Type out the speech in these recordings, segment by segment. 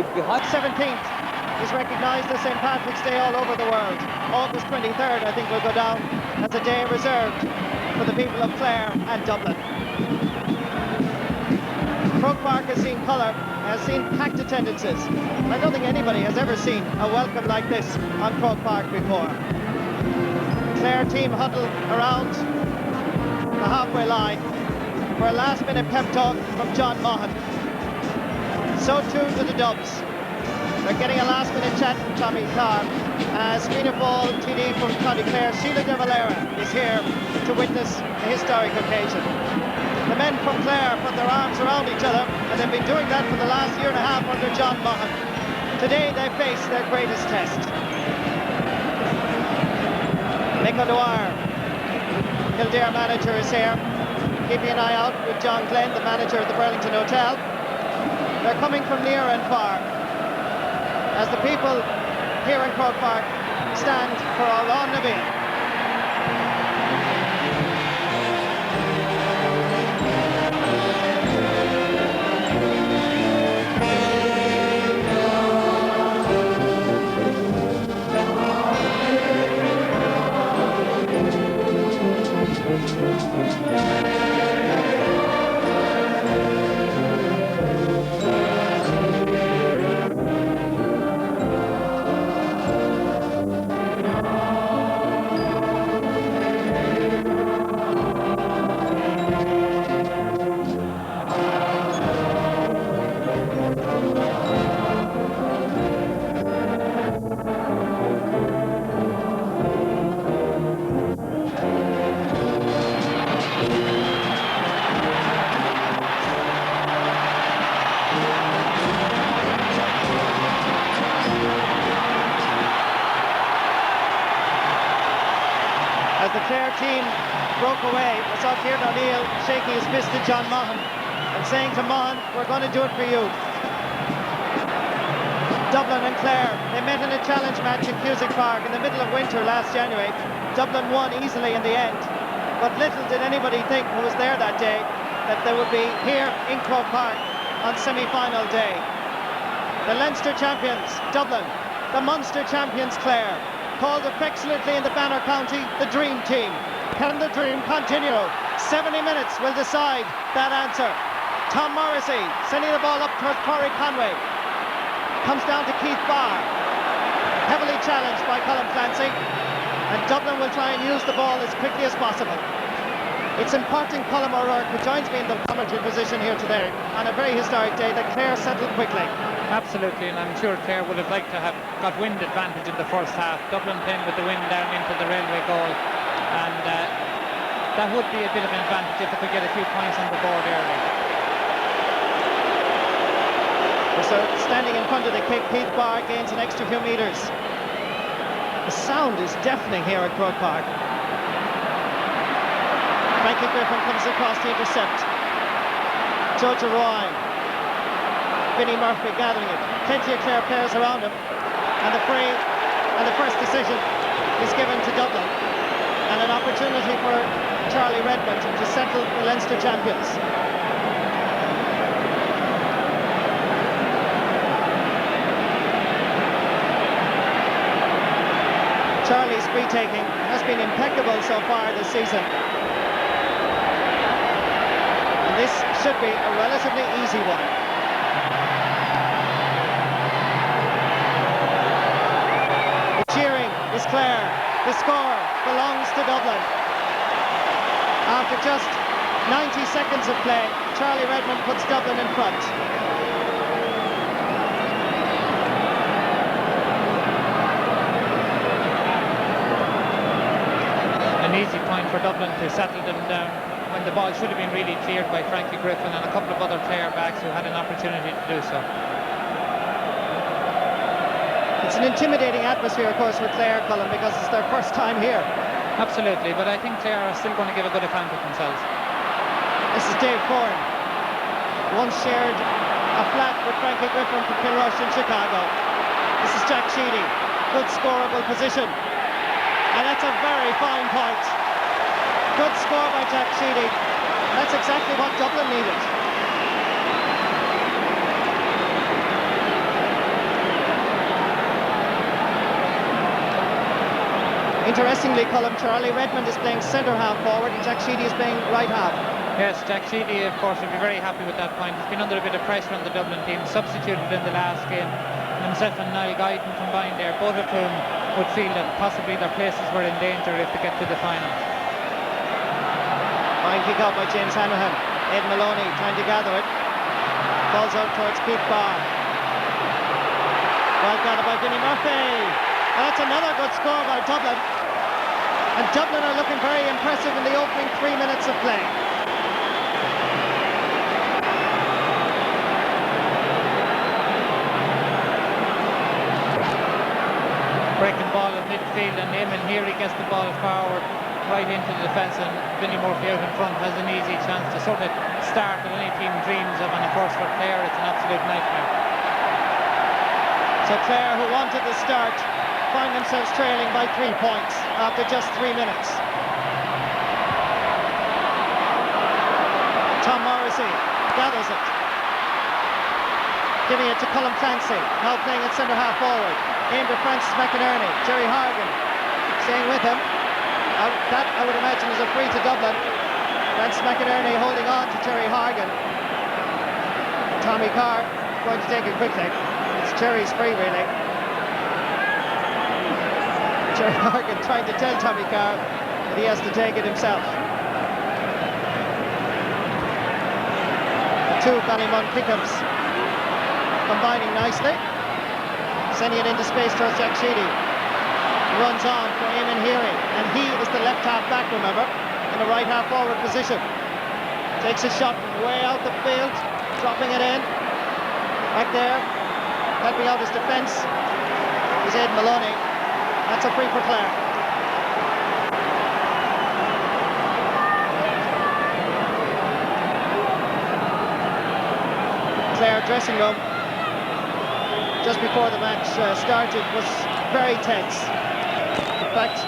wide behind. 17th is recognised as St Patrick's Day all over the world. August 23rd, I think, will go down as a day reserved for the people of Clare and Dublin. Croke Park has seen colour, has seen packed attendances. I don't think anybody has ever seen a welcome like this on Croke Park before. Clare team huddle around the halfway line for a last-minute pep talk from John Maughan. So too to the Dubs. They're getting a last-minute chat from Tommy Carr as Fianna Fáil TD from County Clare, Sheila De Valera, is here to witness a historic occasion. The men from Clare put their arms around each other, and they've been doing that for the last year and a half under John Maughan. Today they face their greatest test. Nick O'Dwyer, Kildare manager, is here, keeping an eye out with John Glenn, the manager of the Burlington Hotel. They're coming from near and far as the people here in Croke Park stand for Oran Naveen. As the Clare team broke away, I saw Kieran O'Neill shaking his fist at John Maughan and saying to Maughan, "We're going to do it for you." Dublin and Clare, they met in a challenge match in Cusack Park in the middle of winter last January. Dublin won easily in the end, but little did anybody think who was there that day that they would be here in Croke Park on semi-final day. The Leinster champions, Dublin, the Munster champions, Clare, called affectionately in the Banner County the Dream Team. Can the dream continue? 70 minutes will decide that answer. Tom Morrissey sending the ball up towards Corey Conway. Comes down to Keith Barr. Heavily challenged by Colin Clancy. And Dublin will try and use the ball as quickly as possible. It's important Colin O'Rourke, who joins me in the commentary position here today, on a very historic day, that Clare settled quickly. Absolutely, and I'm sure Clare would have liked to have got wind advantage in the first half. Dublin playing with the wind down into the railway goal, and that would be a bit of an advantage if they could get a few points on the board early. So standing in front of the kick, Keith Barr gains an extra few metres. The sound is deafening here at Croke Park. Frankie Griffin comes across to intercept. Jojo Roy, Vinnie Murphy gathering it. Plenty of Clare players around him. And the free and the first decision is given to Dublin. And an opportunity for Charlie Redmond to settle the Leinster champions. Charlie's free-taking has been impeccable so far this season. And this should be a relatively easy one. The cheering is Clare. The score belongs to Dublin. After just 90 seconds of play, Charlie Redmond puts Dublin in front. An easy point for Dublin to settle them down when the ball should have been really cleared by Frankie Griffin and a couple of other Clare backs who had an opportunity to do so. It's an intimidating atmosphere, of course, for Clare, Colin, because it's their first time here. Absolutely, but I think Clare are still going to give a good account of themselves. This is Dave Corn. Once shared a flat with Frankie Griffin from Kilrush in Chicago. This is Jack Sheedy. Good scoreable position. And that's a very fine point. Good score by Jack Sheedy. That's exactly what Dublin needed. Interestingly, Colm, Charlie Redmond is playing centre half forward and Jack Sheedy is playing right half. Yes, Jack Sheedy, of course, will be very happy with that point. He's been under a bit of pressure on the Dublin team, substituted in the last game. And himself and Niall Guyton combined there, both of whom would feel that possibly their places were in danger if they get to the final. Fine kick out by James Hanrahan. Ed Maloney trying to gather it. Falls out towards Keith Barr. Well gathered by Vinnie Murphy. And that's another good score by Dublin. And Dublin are looking very impressive in the opening 3 minutes of play. Breaking ball in midfield, and Eamon Heary gets the ball forward right into the defence, and Vinnie Murphy out in front has an easy chance to sort of start that any team dreams of, and of course for Clare it's an absolute nightmare. So Clare, who wanted the start, find themselves trailing by 3 points after just 3 minutes. Tom Morrissey gathers it, giving it to Colm Clancy, now playing at centre half forward, aimed at Francis McInerney. Jerry Hargan staying with him. That, I would imagine, is a free to Dublin. Francis McInerney holding on to Jerry Hargan. Tommy Carr going to take it quickly. It's Jerry's free, really. Jerry Hargan trying to tell Tommy Carr that he has to take it himself. Two Ballymun Pickups combining nicely. Sending it into space towards Jack Sheedy. Runs on for Eamon Heary, and he is the left half back, remember, in the right half forward position. Takes a shot from way out the field, dropping it in. Back there, helping out his defence is Ed Maloney. That's a free for Clare. Clare dressing room just before the match started was very tense. In fact,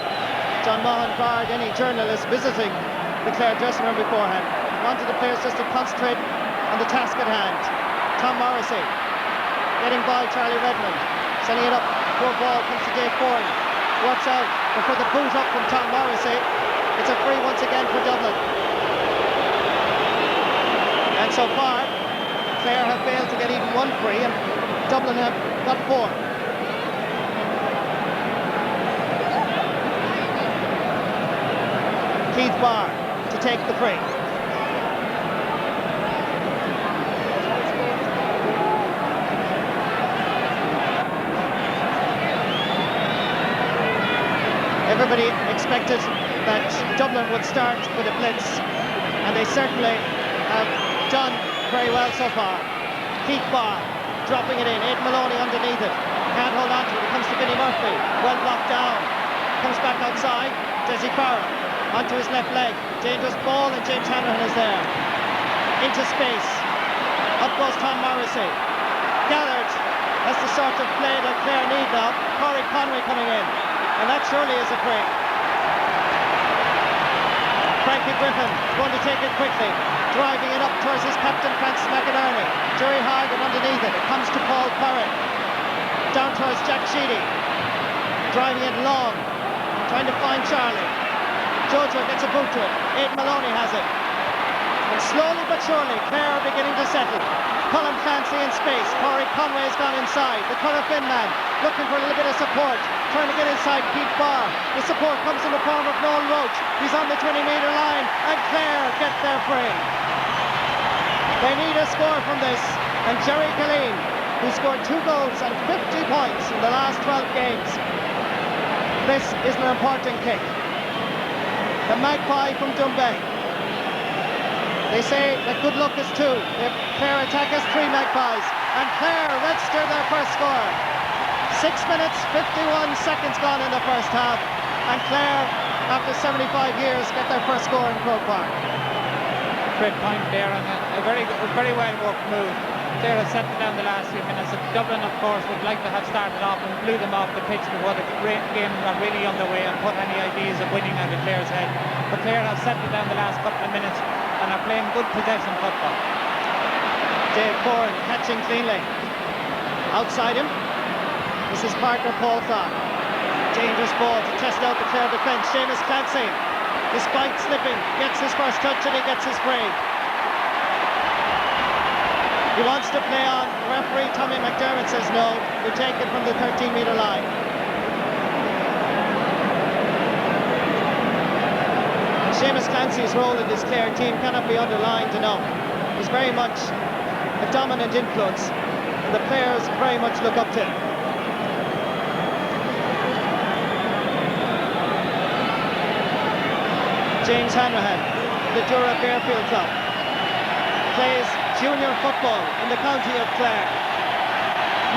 John Maughan barred any journalists visiting the Clare dressing room beforehand. Wanted the players just to concentrate on the task at hand. Tom Morrissey getting by Charlie Redmond, sending it up. Poor ball comes to Dave Corn. Works out, but for the boot up from Tom Morrissey, it's a free once again for Dublin. And so far, Clare have failed to get even one free, and Dublin have got 4. Keith Barr to take the free. Everybody expected that Dublin would start with a blitz, and they certainly have done very well so far. Keith Barr dropping it in, Ed Maloney underneath it. Can't hold on to it, it comes to Vinnie Murphy. Well blocked down. Comes back outside, Desi Farah onto his left leg. Dangerous ball, and James Hanrahan is there. Into space. Up goes Tom Morrissey. Gathered. That's the sort of play that Clare need now. Corey Conway coming in. And that surely is a free. Frankie Griffin going to take it quickly. Driving it up towards his captain, Francis McInerney. Jerry Hargan underneath it. It comes to Paul Curran. Down towards Jack Sheedy. Driving it long. Trying to find Charlie. Jojo gets a boot to it. Aidan Maloney has it. And slowly but surely, Clare are beginning to settle. Colm Clancy in space. Corey Conway has gone inside. The Corofin man looking for a little bit of support. Trying to get inside Keith Barr. The support comes in the form of Noel Roach. He's on the 20-metre line. And Clare get their free. They need a score from this. And Jerry Killeen, who scored 2 goals and 50 points in the last 12 games. This is an important kick. The Magpie from Dunbay. They say that good luck is 2. If Clare attack has 3 Magpies. And Clare register their first score. 6 minutes, 51 seconds gone in the first half. And Clare, after 75 years, get their first score in Croke Park. Great point there, and a very well worked move. Clare have settled down the last few minutes. And Dublin, of course, would like to have started off and blew them off the pitch before the game got really underway and put any ideas of winning out of Clare's head. But Clare have settled down the last couple of minutes and are playing good possession football. Dave Corn catching cleanly. Outside him, this is partner Paul Clark. Dangerous ball to test out the Clare defence. Seamus Clancy, despite slipping, gets his first touch and he gets his free. He wants to play on. The referee, Tommy McDermott, says no. We take it from the 13-metre line. And Seamus Clancy's role in this Clare team cannot be underlined enough. He's very much a dominant influence, and the players very much look up to him. James Hanrahan, the Dura Bearfield Club, plays junior football in the county of Clare,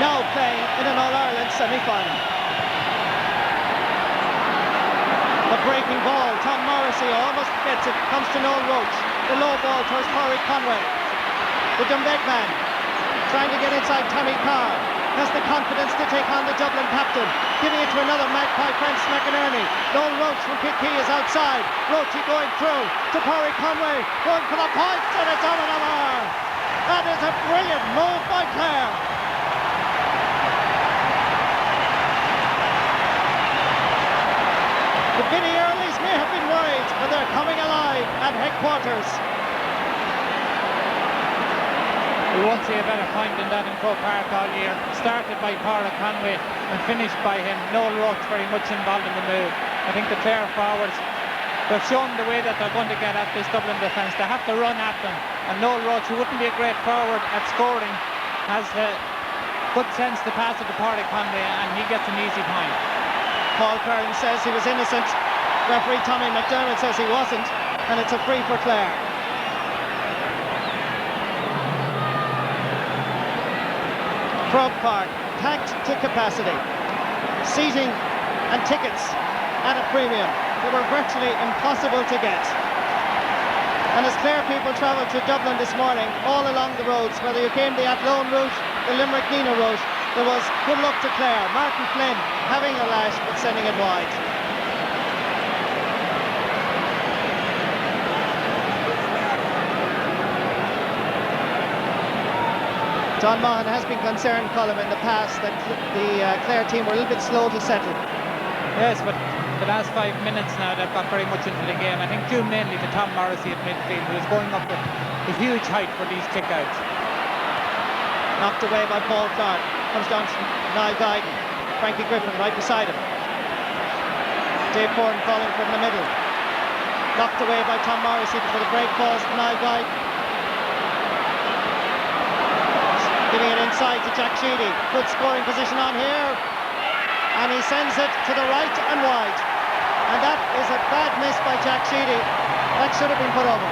now playing in an All-Ireland semi-final. The breaking ball, Tom Morrissey almost gets it, comes to Noel Roach. The low ball towards Corey Conway. The Dumbek man trying to get inside Tommy Carr. Has the confidence to take on the Dublin captain. Giving it to another Magpie, Francis McInerney. Noel Roach from Kilkee is outside. Roachy going through to Corey Conway. Going for the point, and it's over the bar. That is a brilliant move by Clare. The Vinnie Earleys may have been worried, but they're coming alive at headquarters. We won't see a better point than that in Croke Park all year. Started by Corey Conway and finished by him. Noel Roach very much involved in the move. I think the Clare forwards, they've shown the way that they're going to get at this Dublin defence. They have to run at them. And Noel Roach, who wouldn't be a great forward at scoring, has good sense to pass it to Corey Conway, and he gets an easy point. Paul Curran says he was innocent. Referee Tommy McDermott says he wasn't, and it's a free for Clare. Croke Park, packed to capacity. Seating and tickets at a premium. They were virtually impossible to get. And as Clare people travelled to Dublin this morning, all along the roads, whether you came the Athlone route, the Limerick-Nina route, there was good luck to Clare. Martin Flynn having a lash but sending it wide. John Maughan has been concerned, Colin, in the past that the Clare team were a little bit slow to settle. Yes, but the last 5 minutes now they've got very much into the game. I think due mainly to Tom Morrissey at midfield, who is going up with a huge height for these kickouts. Knocked away by Paul Clark. Comes down to Niall Guyton. Frankie Griffin right beside him. Dave Foran calling from the middle. Knocked away by Tom Morrissey before the break falls to Niall Guyton. Giving it inside to Jack Sheedy. Good scoring position on here. And he sends it to the right and wide. And that is a bad miss by Jack Sheedy. That should have been put over.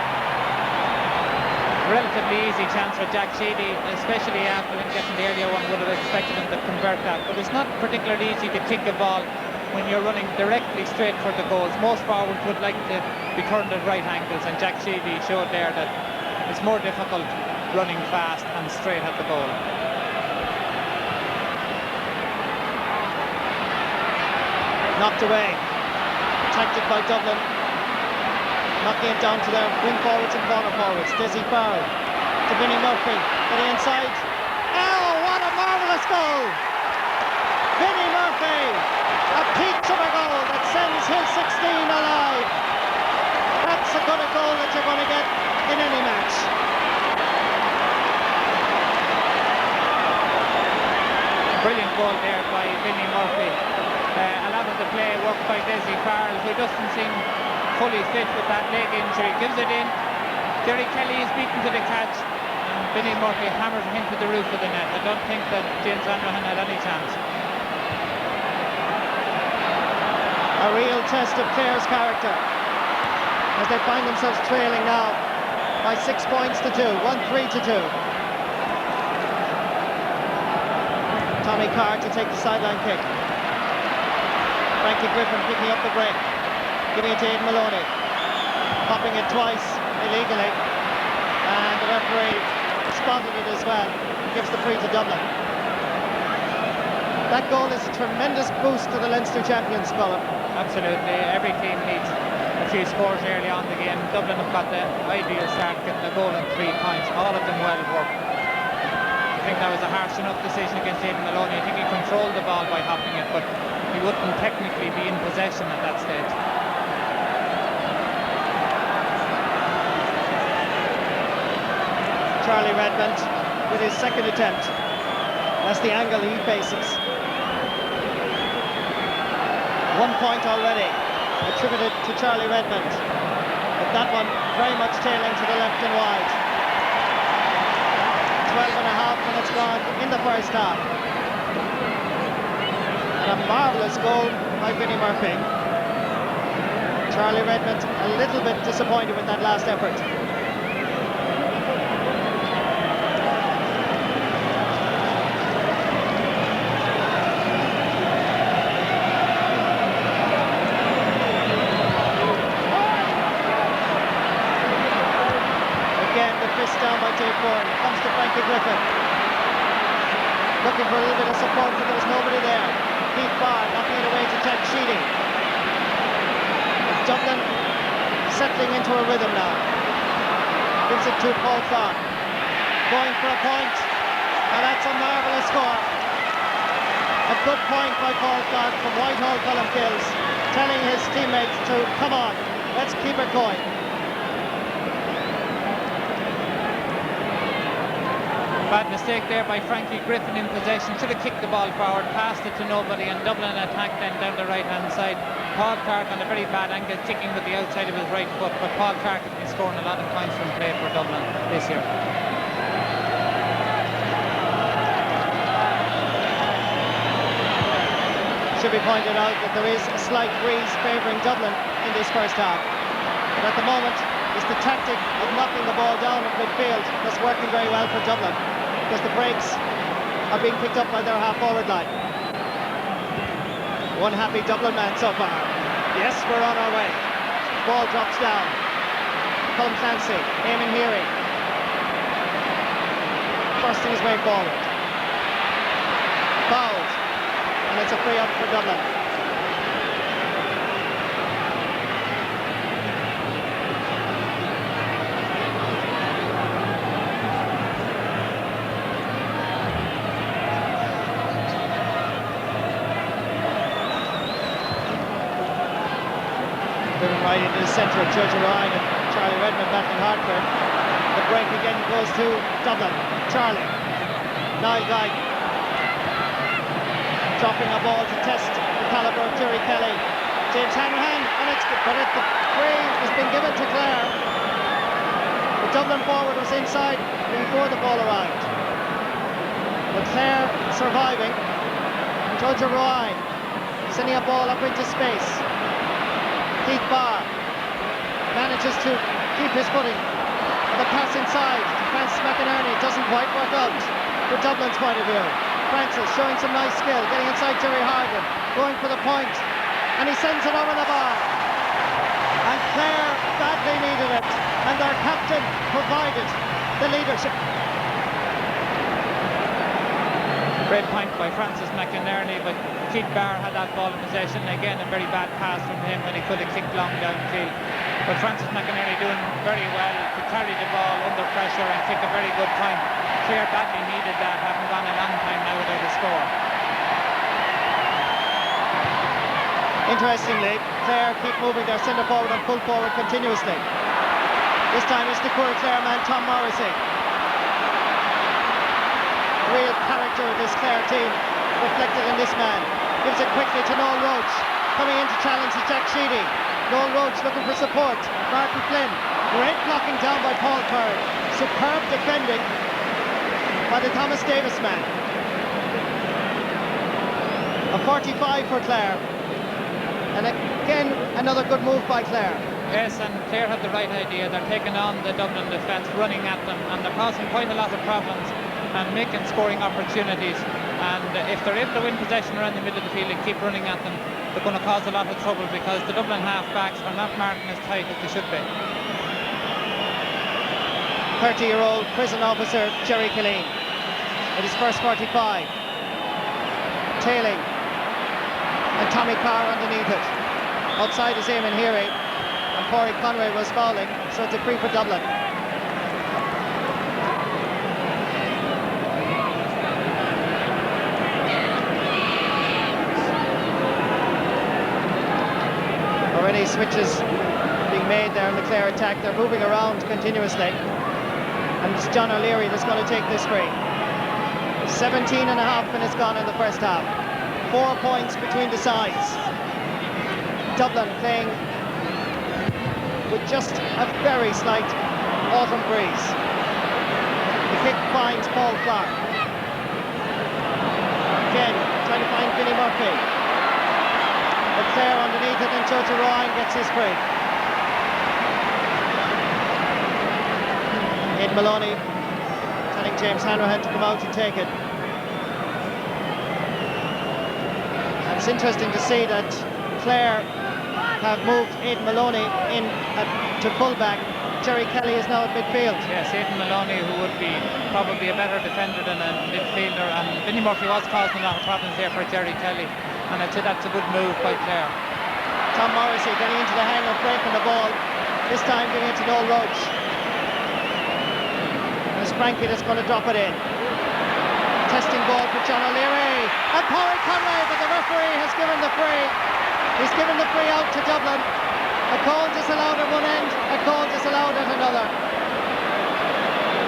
Relatively easy chance for Jack Sheedy, especially after him getting the earlier one. Would have expected him to convert that. But it's not particularly easy to kick a ball when you're running directly straight for the goals. Most forwards would like to be turned at right angles, and Jack Sheedy showed there that it's more difficult running fast and straight at the goal. Knocked away. Tactic by Dublin. Knocking it down to their wing forwards and corner forwards. Desi Farrell to Vinnie Murphy. Getting inside. Oh, what a marvellous goal! Vinnie Murphy! A peach of a goal that sends his 16 alive. That's a good a goal that you're going to get in any match. Brilliant goal there by Vinnie Murphy. A lot of the play worked by Desi Farrell, who doesn't seem fully fit with that leg injury. Gives it in. Jerry Kelly is beaten to the catch, and Vinnie Murphy hammers him into the roof of the net. I don't think that James Hanrahan had any chance. A real test of Clare's character as they find themselves trailing now by 6 points to 2, 1-3 to 2. Tommy Carr to take the sideline kick. Frankie Griffin picking up the break, giving it to Aidan Maloney, popping it twice illegally, and the referee spotted it as well, gives the free to Dublin. That goal is a tremendous boost to the Leinster champions, Colin. Absolutely, every team needs a few scores early on the game. Dublin have got the ideal start, getting a goal and 3 points, all of them well worked. think that was a harsh enough decision against Aidan Maloney. I think he controlled the ball by hopping it, but he wouldn't technically be in possession at that stage. Charlie Redmond with his second attempt. That's the angle he faces. 1 point already attributed to Charlie Redmond, but that one very much tailing to the left and wide. 12 and a half minutes gone in the first half. And a marvellous goal by Vinnie Murphy. Charlie Redmond a little bit disappointed with that last effort. Down by Jay Ford, comes to Frankie Griffin, looking for a little bit of support, but there was nobody there. Keith Barr knocking it away to Jack Sheedy. Dublin settling into a rhythm now. Gives it to Paul Clark, going for a point, and that's a marvellous score. A good point by Paul Clark from Whitehall Columkills, telling his teammates to come on, let's keep it going. Bad mistake there by Frankie Griffin in possession. Should have kicked the ball forward, passed it to nobody, and Dublin attacked then down the right hand side. Paul Clark on a very bad angle, kicking with the outside of his right foot, but Paul Clark has been scoring a lot of points from play for Dublin this year. Should be pointed out that there is a slight breeze favouring Dublin in this first half, but at the moment it's the tactic of knocking the ball down at midfield that's working very well for Dublin, because the breaks are being picked up by their half-forward line. One happy Dublin man so far. Yes, we're on our way. Ball drops down. Colm Clancy, Eamon Heary, bursting his way forward. Fouled, and it's a free up for Dublin. Right into the centre of Judge Ryan and Charlie Redmond battling hard for it. The break again goes to Dublin. Charlie, Niall Guyton, dropping a ball to test the calibre of Jerry Kelly. James Hanrahan, and it's good, but the free has been given to Clare. The Dublin forward was inside before the ball arrived. But Clare surviving. Judge Ryan sending a ball up into space. Keith Barr manages to keep his footing. The pass inside to Francis McInerney doesn't quite work out from Dublin's point of view. Francis showing some nice skill, getting inside Jerry Harden, going for the point, and he sends it over the bar. And Clare badly needed it, and their captain provided the leadership. Great point by Francis McInerney, but Keith Barr had that ball in possession. Again, a very bad pass from him when he could have kicked long downfield. But Francis McInerney doing very well to carry the ball under pressure and kick a very good point. Clare badly needed that, having gone a long time now without a score. Interestingly, Clare keep moving their centre forward and full forward continuously. This time it's the core Clare man Tom Morrissey. Real character of this Clare team reflected in this man. Gives it quickly to Noel Roach. Coming in to challenge is Jack Sheedy. Noel Roach looking for support. Martin Flynn. Great blocking down by Paul Curry. Superb defending by the Thomas Davis man. A 45 for Clare. And again, another good move by Clare. Yes, and Clare had the right idea. They're taking on the Dublin defence, running at them, and they're causing quite a lot of problems and making scoring opportunities. And if they're able to win possession around the middle of the field and keep running at them, they're going to cause a lot of trouble, because the Dublin half-backs are not marking as tight as they should be. 30-year-old prison officer Jerry Killeen with his first 45. Tailing, and Tommy Carr underneath it. Outside is Eamon Heary, and Corey Conway was fouling, so it's a free for Dublin. Many switches being made there in the Clare attack. They're moving around continuously. And it's John O'Leary that's going to take this free. 17 and a half minutes gone in the first half. 4 points between the sides. Dublin playing with just a very slight autumn breeze. The kick finds Paul Clark. Again, trying to find Vinnie Murphy. But Clare underneath it, and Churchill Ryan gets his free. Aidan Maloney telling James Hanrahan to come out and take it. And it's interesting to see that Clare have moved Aidan Maloney in to fullback. Jerry Kelly is now at midfield. Yes, Aidan Maloney, who would be probably a better defender than a midfielder, and Vinnie Murphy was causing a lot of problems there for Jerry Kelly, and I'd say that's a good move by Clare. Tom Morrissey getting into the hang of breaking the ball, this time giving it to Noel Roach. It's Frankie that's going to drop it in. Testing ball for John O'Leary, and Pádraig Conway, but the referee has given the free. He's given the free out to Dublin. A call disallowed at one end, a call disallowed at another.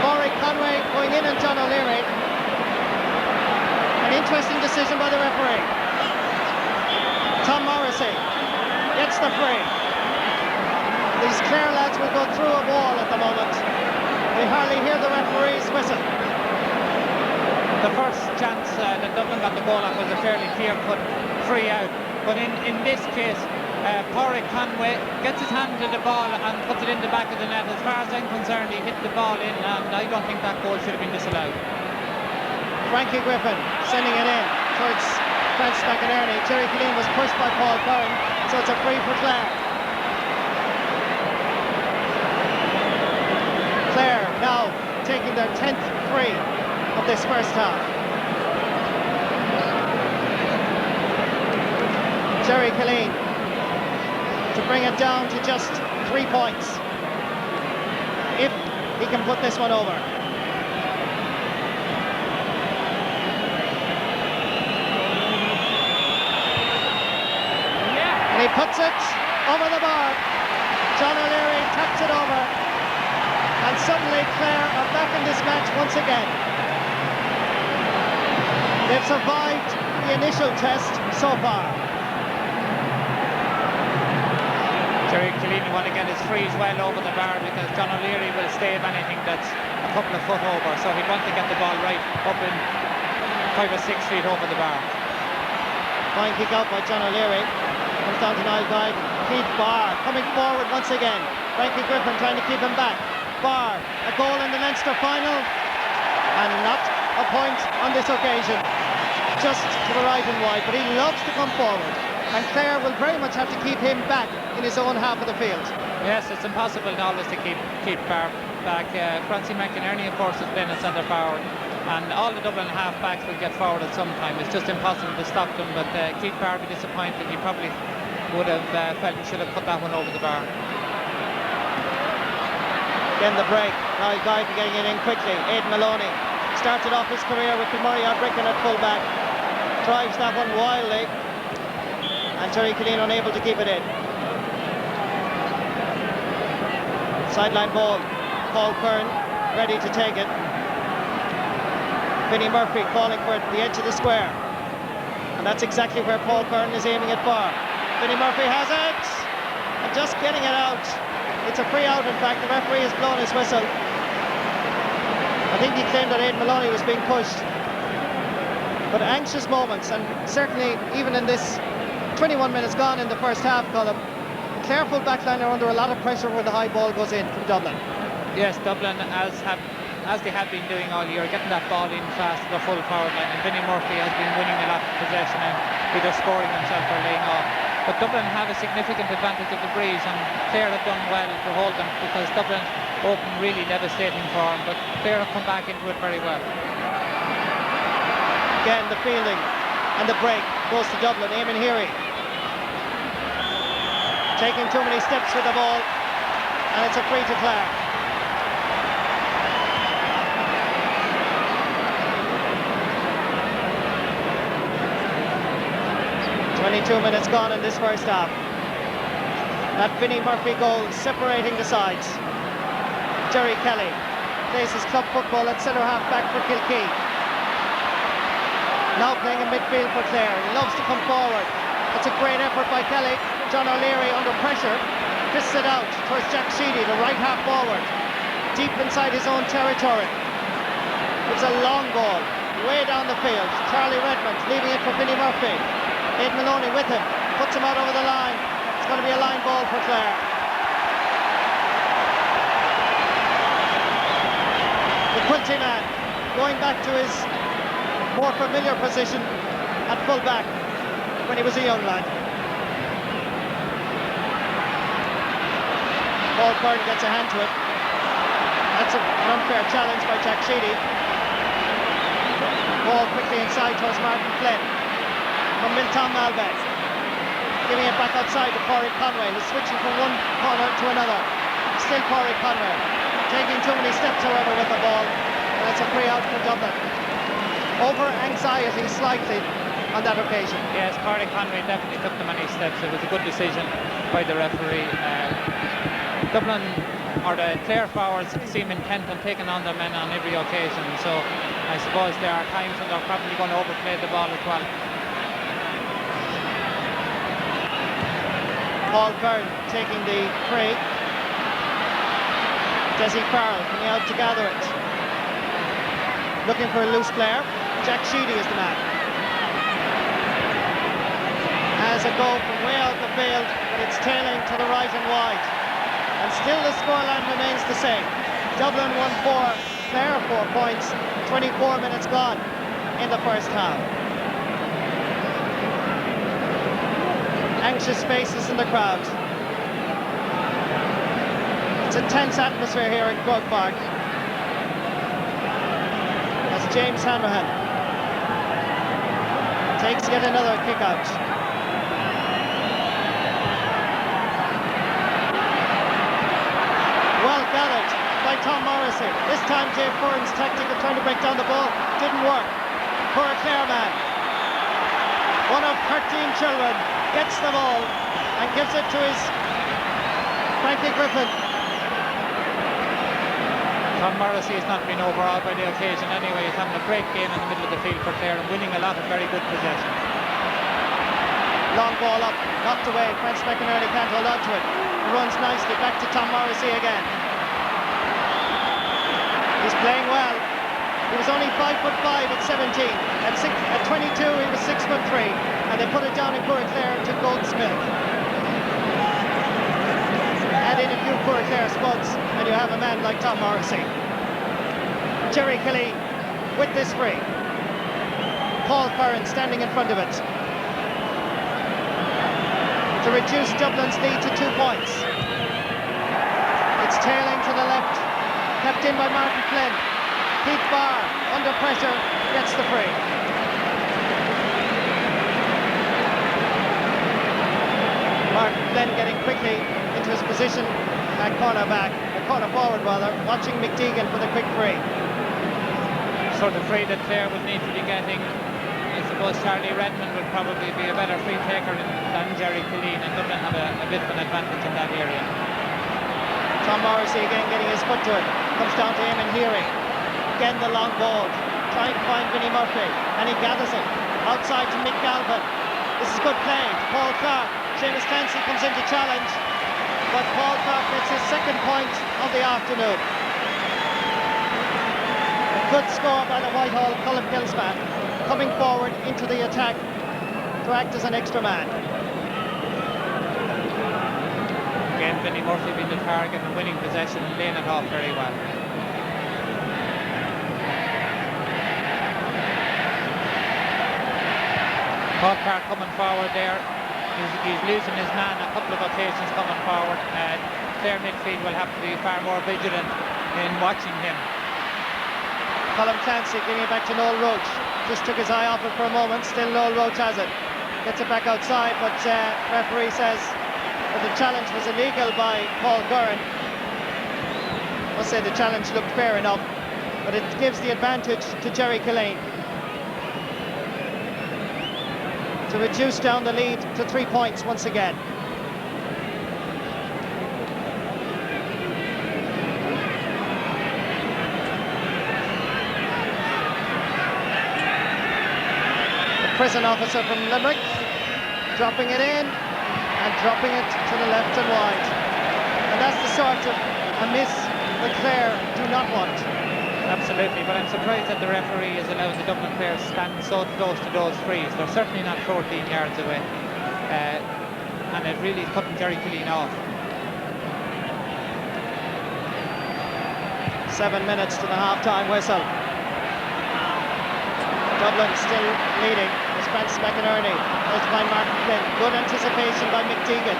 Pádraig Conway going in on John O'Leary. An interesting decision by the referee. Tom Morrissey gets the free. These Clare lads will go through a wall at the moment. They hardly hear the referee's whistle. The first chance that Dublin got the ball on was a fairly clear-cut free out. But in this case, Pádraig Conway gets his hand to the ball and puts it in the back of the net. As far as I'm concerned, he hit the ball in, and I don't think that goal should have been disallowed. Frankie Griffin sending it in towards Francis McInerney. Jerry Killeen was pushed by Paul Curran, so it's a free for Clare. Clare now taking their 10th free of this first half. Jerry Killeen to bring it down to just 3 points, if he can put this one over. And he puts it over the bar. John O'Leary taps it over, and suddenly Clare are back in this match once again. They've survived the initial test so far. Jerry Killeen want to get his frees well over the bar, because John O'Leary will stave anything that's a couple of foot over, so he'd want to get the ball right up in 5 or 6 feet over the bar. Fine kick out by John O'Leary. Comes down to Niall Guyton. Keith Barr coming forward once again. Frankie Griffin trying to keep him back. Barr, a goal in the Leinster final, and not a point on this occasion. Just to the right and wide, but he loves to come forward, and Clare will very much have to keep him back in his own half of the field. Yes, it's impossible now to keep Barr back. Francie McInerney, of course, is playing a centre forward, and all the Dublin half-backs will get forward at some time. It's just impossible to stop them, but Keith Barr will be disappointed. He probably would have felt he should have put that one over the bar. Again the break. Now Guyton getting it in quickly. Aidan Maloney started off his career with Murray O'Brien at full-back. Drives that one wildly, and Jerry Killeen unable to keep it in. Sideline ball. Paul Curran ready to take it. Vinnie Murphy falling for the edge of the square, and that's exactly where Paul Curran is aiming it for. Vinnie Murphy has it, and just getting it out. It's a free out, in fact. The referee has blown his whistle. I think he claimed that Aidan Maloney was being pushed. But anxious moments, and certainly even in this 21 minutes gone in the first half, Colm, Clare full backline are under a lot of pressure when the high ball goes in from Dublin. Yes, Dublin, as they have been doing all year, getting that ball in fast to the full forward line, and Vinnie Murphy has been winning a lot of possession and either scoring himself or laying off. But Dublin have a significant advantage of the breeze, and Clare have done well to hold them, because Dublin open really devastating form, but Clare have come back into it very well. Again the fielding and the break goes to Dublin. Eamon Heary taking too many steps with the ball, and it's a free to Clare. .22 minutes gone in this first half. That Vinnie Murphy goal separating the sides. Jerry Kelly plays his club football at centre half back for Kilkee. Now playing in midfield for Clare. He loves to come forward. It's a great effort by Kelly. John O'Leary under pressure fists it out towards Jack Sheedy, the right half forward, deep inside his own territory. It's a long ball way down the field. Charlie Redmond leaving it for Vinnie Murphy. Ed Maloney with him, puts him out over the line. It's going to be a line ball for Clare. The Quilty man going back to his more familiar position at full back when he was a young lad. Paul Byrne gets a hand to it. That's an unfair challenge by Jack Sheedy. Ball quickly inside towards Martin Flynn from Milton Malbec, giving it back outside to Corey Conway, who's switching from one corner to another. Still Corey Conway taking too many steps, however, with the ball, and it's a free out for Dublin. Over anxiety slightly on that occasion. Yes, Corey Conway definitely took the many steps. It was a good decision by the referee. Dublin, or the Clare forwards, seem intent on taking on their men on every occasion, so I suppose there are times when they're probably going to overplay the ball as well. Paul Byrne taking the free. Desi Farrell coming out to gather it. Looking for a loose player. Jack Sheedy is the man. Has a goal from way out the field, but it's tailing to the right and wide. And still the scoreline remains the same. Dublin won 4, Clare 4 points, 24 minutes gone in the first half. Anxious faces in the crowd. It's a tense atmosphere here at Croke Park. As James Hanrahan takes yet another kick out. Well gathered by Tom Morrissey. This time Dave Curran's tactic of trying to break down the ball didn't work. Poor Clare man, one of 13 children, gets the ball and gives it to his Frankie Griffin. Tom Morrissey has not been overawed by the occasion anyway. He's having a great game in the middle of the field for Clare and winning a lot of very good possessions. Long ball up, knocked away. Francis McInerney can't hold on to it. It runs nicely back to Tom Morrissey again. He's playing well. He was only 5'5" at 17. At 22 he was 6'3", and they put it down in Clare to Goldsmith. Add in a few Clare spuds and you have a man like Tom Morrissey. Jerry Kelly with this free. Paul Curran standing in front of it to reduce Dublin's lead to 2 points. It's tailing to the left, kept in by Martin Flynn. Keith Barr, under pressure, gets the free. Martin Flynn getting quickly into his position at cornerback, the corner forward rather, watching McDeegan for the quick free. Sort of free that Clare would need to be getting. I suppose Charlie Redmond would probably be a better free taker than Jerry Killeen, and Dublin have a bit of an advantage in that area. Tom Morrissey again getting his foot to it. Comes down to him and Hearing. Again the long ball. Trying to find Vinnie Murphy. And he gathers it. Outside to Mick Galvin. This is good play to Paul Clark. Seamus Clancy comes in to challenge. But Paul Clark gets his second point of the afternoon. A good score by the Whitehall Colin Kilsman, coming forward into the attack to act as an extra man. Again, Vinnie Murphy being the target and winning possession and laying it off very well. Paul Clark coming forward there. He's losing his man a couple of occasions coming forward. Clare midfield will have to be far more vigilant in watching him. Colin Clancy giving it back to Noel Roach. Just took his eye off it for a moment. Still Noel Roach has it. Gets it back outside, but referee says that the challenge was illegal by Paul Curran. I must say the challenge looked fair enough, but it gives the advantage to Jerry Killeen to reduce down the lead to 3 points once again. prison officer from Limerick, dropping it in and dropping it to the left and wide. And that's the sort of a miss that Clare do not want. Absolutely, but I'm surprised that the referee has allowed the Dublin players to stand so close to those frees. They're certainly not 14 yards away, and it really is cutting Jerry Killeen off. 7 minutes to the half-time whistle. Dublin still leading. It's Francis McInerney. There's by Martin Flynn. Good anticipation by Mick Deegan.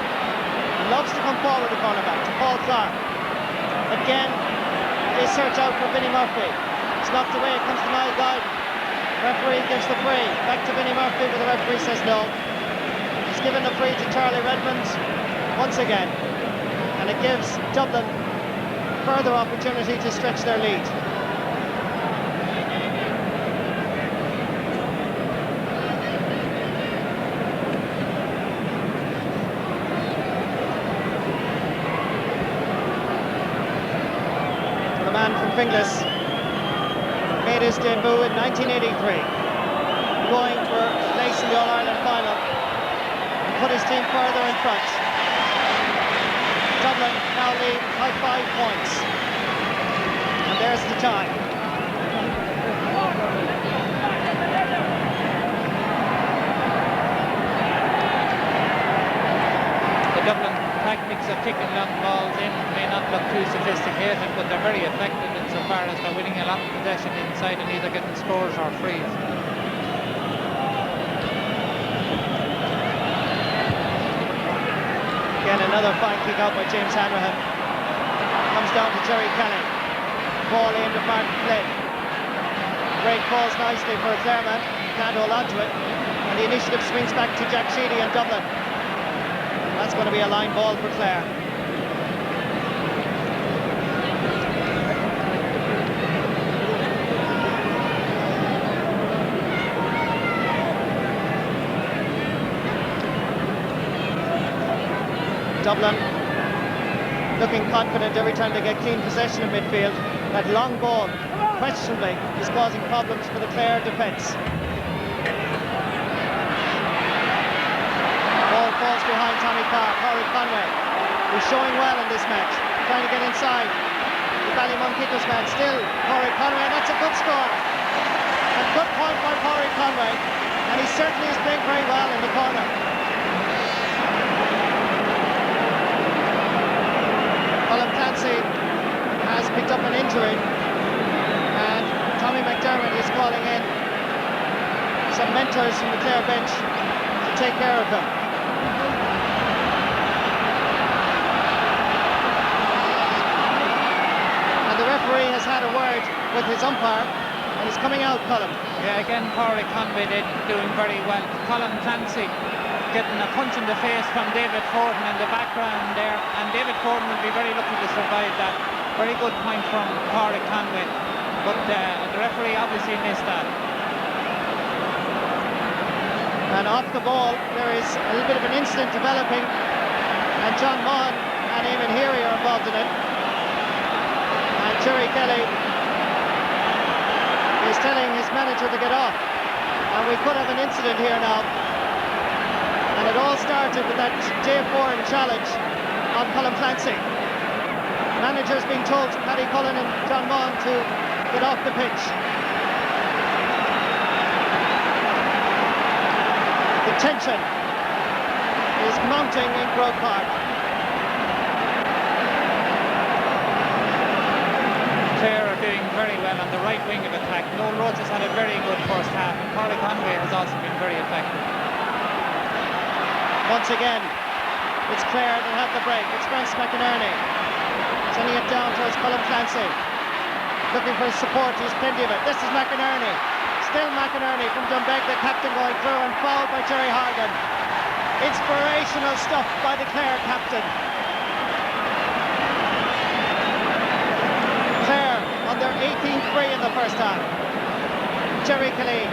Loves to come forward, the cornerback, to Paul Clark. Again, they search out for Vinnie Murphy. It's knocked away, it comes to Niall Guyton. Referee gives the free. Back to Vinnie Murphy, but the referee says no. He's given the free to Charlie Redmond once again. And it gives Dublin further opportunity to stretch their lead. Finglas made his debut in 1983, going for a place in the All-Ireland final and put his team further in front. Dublin now lead by 5 points, and there's the time. The Dublin tactics of kicking long balls in may not look too sophisticated, but they're very effective insofar as they're winning a lot of possession inside and either getting scores or frees. Again, another fine kick out by James Hanrahan. Comes down to Jerry Kelly. Ball aimed at Martin Flynn. Break falls nicely for a Clare man. Can't hold on to it. And the initiative swings back to Jack Sheedy and Dublin. That's going to be a line ball for Clare. Dublin looking confident every time they get clean possession of midfield. That long ball, questionably, is causing problems for the Clare defence. Ball falls behind Tommy Carr. Corey Conway, who's showing well in this match, trying to get inside. The Ballymun Kickers man still. Corey Conway, and that's a good score. A good point by Corey Conway, and he certainly is playing very well in the corner. Clancy has picked up an injury, and Tommy McDermott is calling in some mentors from the Clare bench to take care of him. And the referee has had a word with his umpire and he's coming out, Colin. Yeah, again, Corey Conway doing very well. Colin Clancy getting a punch in the face from David Forden in the background there, and David Forden will be very lucky to survive that. Very good point from Corey Conway, but the referee obviously missed that. And off the ball there is a little bit of an incident developing, and John Maughan and Eamon Heary are involved in it, and Jerry Kelly is telling his manager to get off, and we could have an incident here now. And it all started with that Dave Bourne challenge on Colin Clancy. Managers being told, Paddy Cullen and John Maughan, to get off the pitch. The tension is mounting in Croke Park. Clare are doing very well on the right wing of attack. Noel Rhodes has had a very good first half, and Corey Conway has also been very effective. Once again, it's Clare that have the break. It's Francis McInerney sending it down towards Colin Clancy, looking for his support. He's plenty of it. This is McInerney. Still McInerney from Doonbeg, the captain, going through, and fouled by Jerry Hargan. Inspirational stuff by the Clare captain. Clare on their 18th free in the first half. Jerry Kelly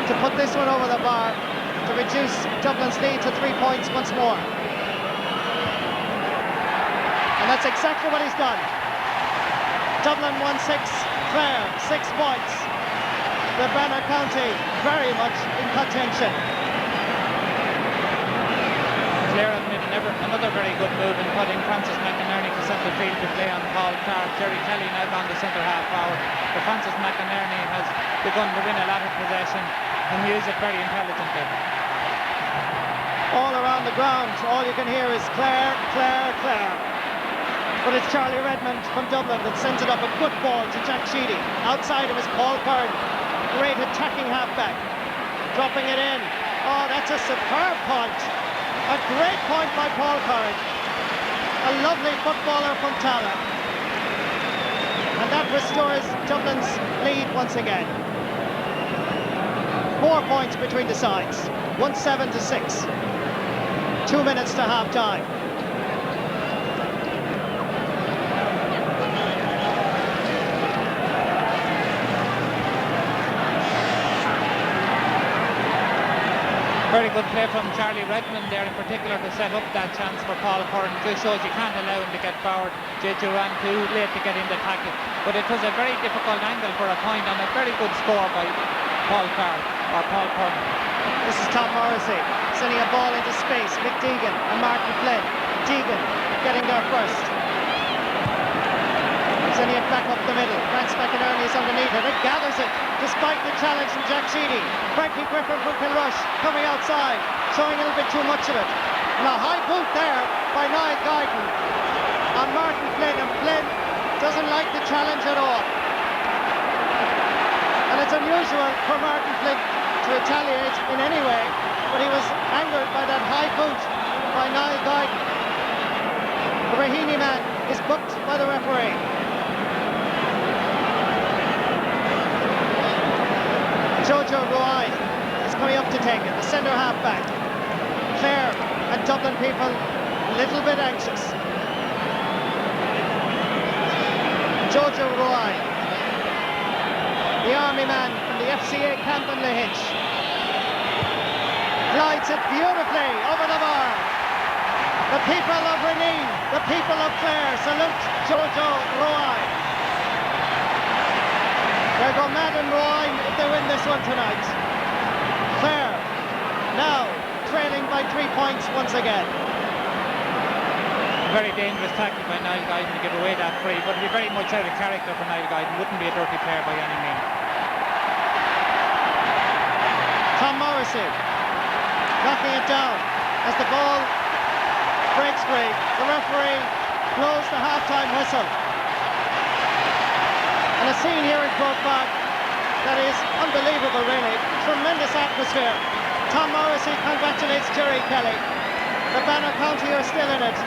to put this one over the bar, to reduce Dublin's lead to 3 points once more. And that's exactly what he's done. Dublin won 6, Clare 6 points. the Banner County very much in contention. Clare have made another very good move in putting Francis McInerney to centre field to play on Paul Clark. Jerry Kelly now gone to centre half forward. But Francis McInerney has begun to win a lot of possession and use it very intelligently. All around the ground, all you can hear is Clare, Clare, Clare. But it's Charlie Redmond from Dublin that sends it up, a good ball to Jack Sheedy. Outside him is Paul Curran, great attacking halfback, dropping it in. Oh, that's a superb point. A great point by Paul Curran. A lovely footballer from Tala. And that restores Dublin's lead once again. 4 points between the sides. 1-7 to 6. 2 minutes to half time. Very good play from Charlie Redmond there in particular to set up that chance for Paul Curran. Just shows you can't allow him to get forward. JJ ran too late to get in the tackle. But it was a very difficult angle for a point and a very good score by Paul Curran. This is Tom Morrissey sending a ball into space. Mick Deegan and Martin Flynn. Deegan getting there first. Sending it back up the middle. Francis McInerney is underneath it. It gathers it despite the challenge from Jack Sheedy. Frankie Griffin from Kilrush coming outside, showing a little bit too much of it. And a high boot there by Niall Guyton on Martin Flynn. And Flynn doesn't like the challenge at all. And it's unusual for Martin Flynn to retaliate in any way, but he was angered by that high boot by Niall Guyton. The Raheny man is booked by the referee. Jojo Ruai is coming up to take it, the centre half back. Clare and Dublin people a little bit anxious. Jojo Ruai, the army man from the FCA camp in Lahinch, glides it beautifully over the bar. The people of Renine, the people of Clare salute Jojo Ruai. They'll go mad in Rouen if they win this one tonight. Clare now trailing by 3 points once again. Very dangerous tackle by Niall Guyton to give away that free, but it'd be very much out of character for Niall Guyton. Wouldn't be a dirty player by any means. Tom Morrissey knocking it down as the ball breaks free. The referee blows the half-time whistle. And a scene here in Croke Park that is unbelievable, really. Tremendous atmosphere. Tom Morrissey congratulates Jerry Kelly. The Banner County are still in it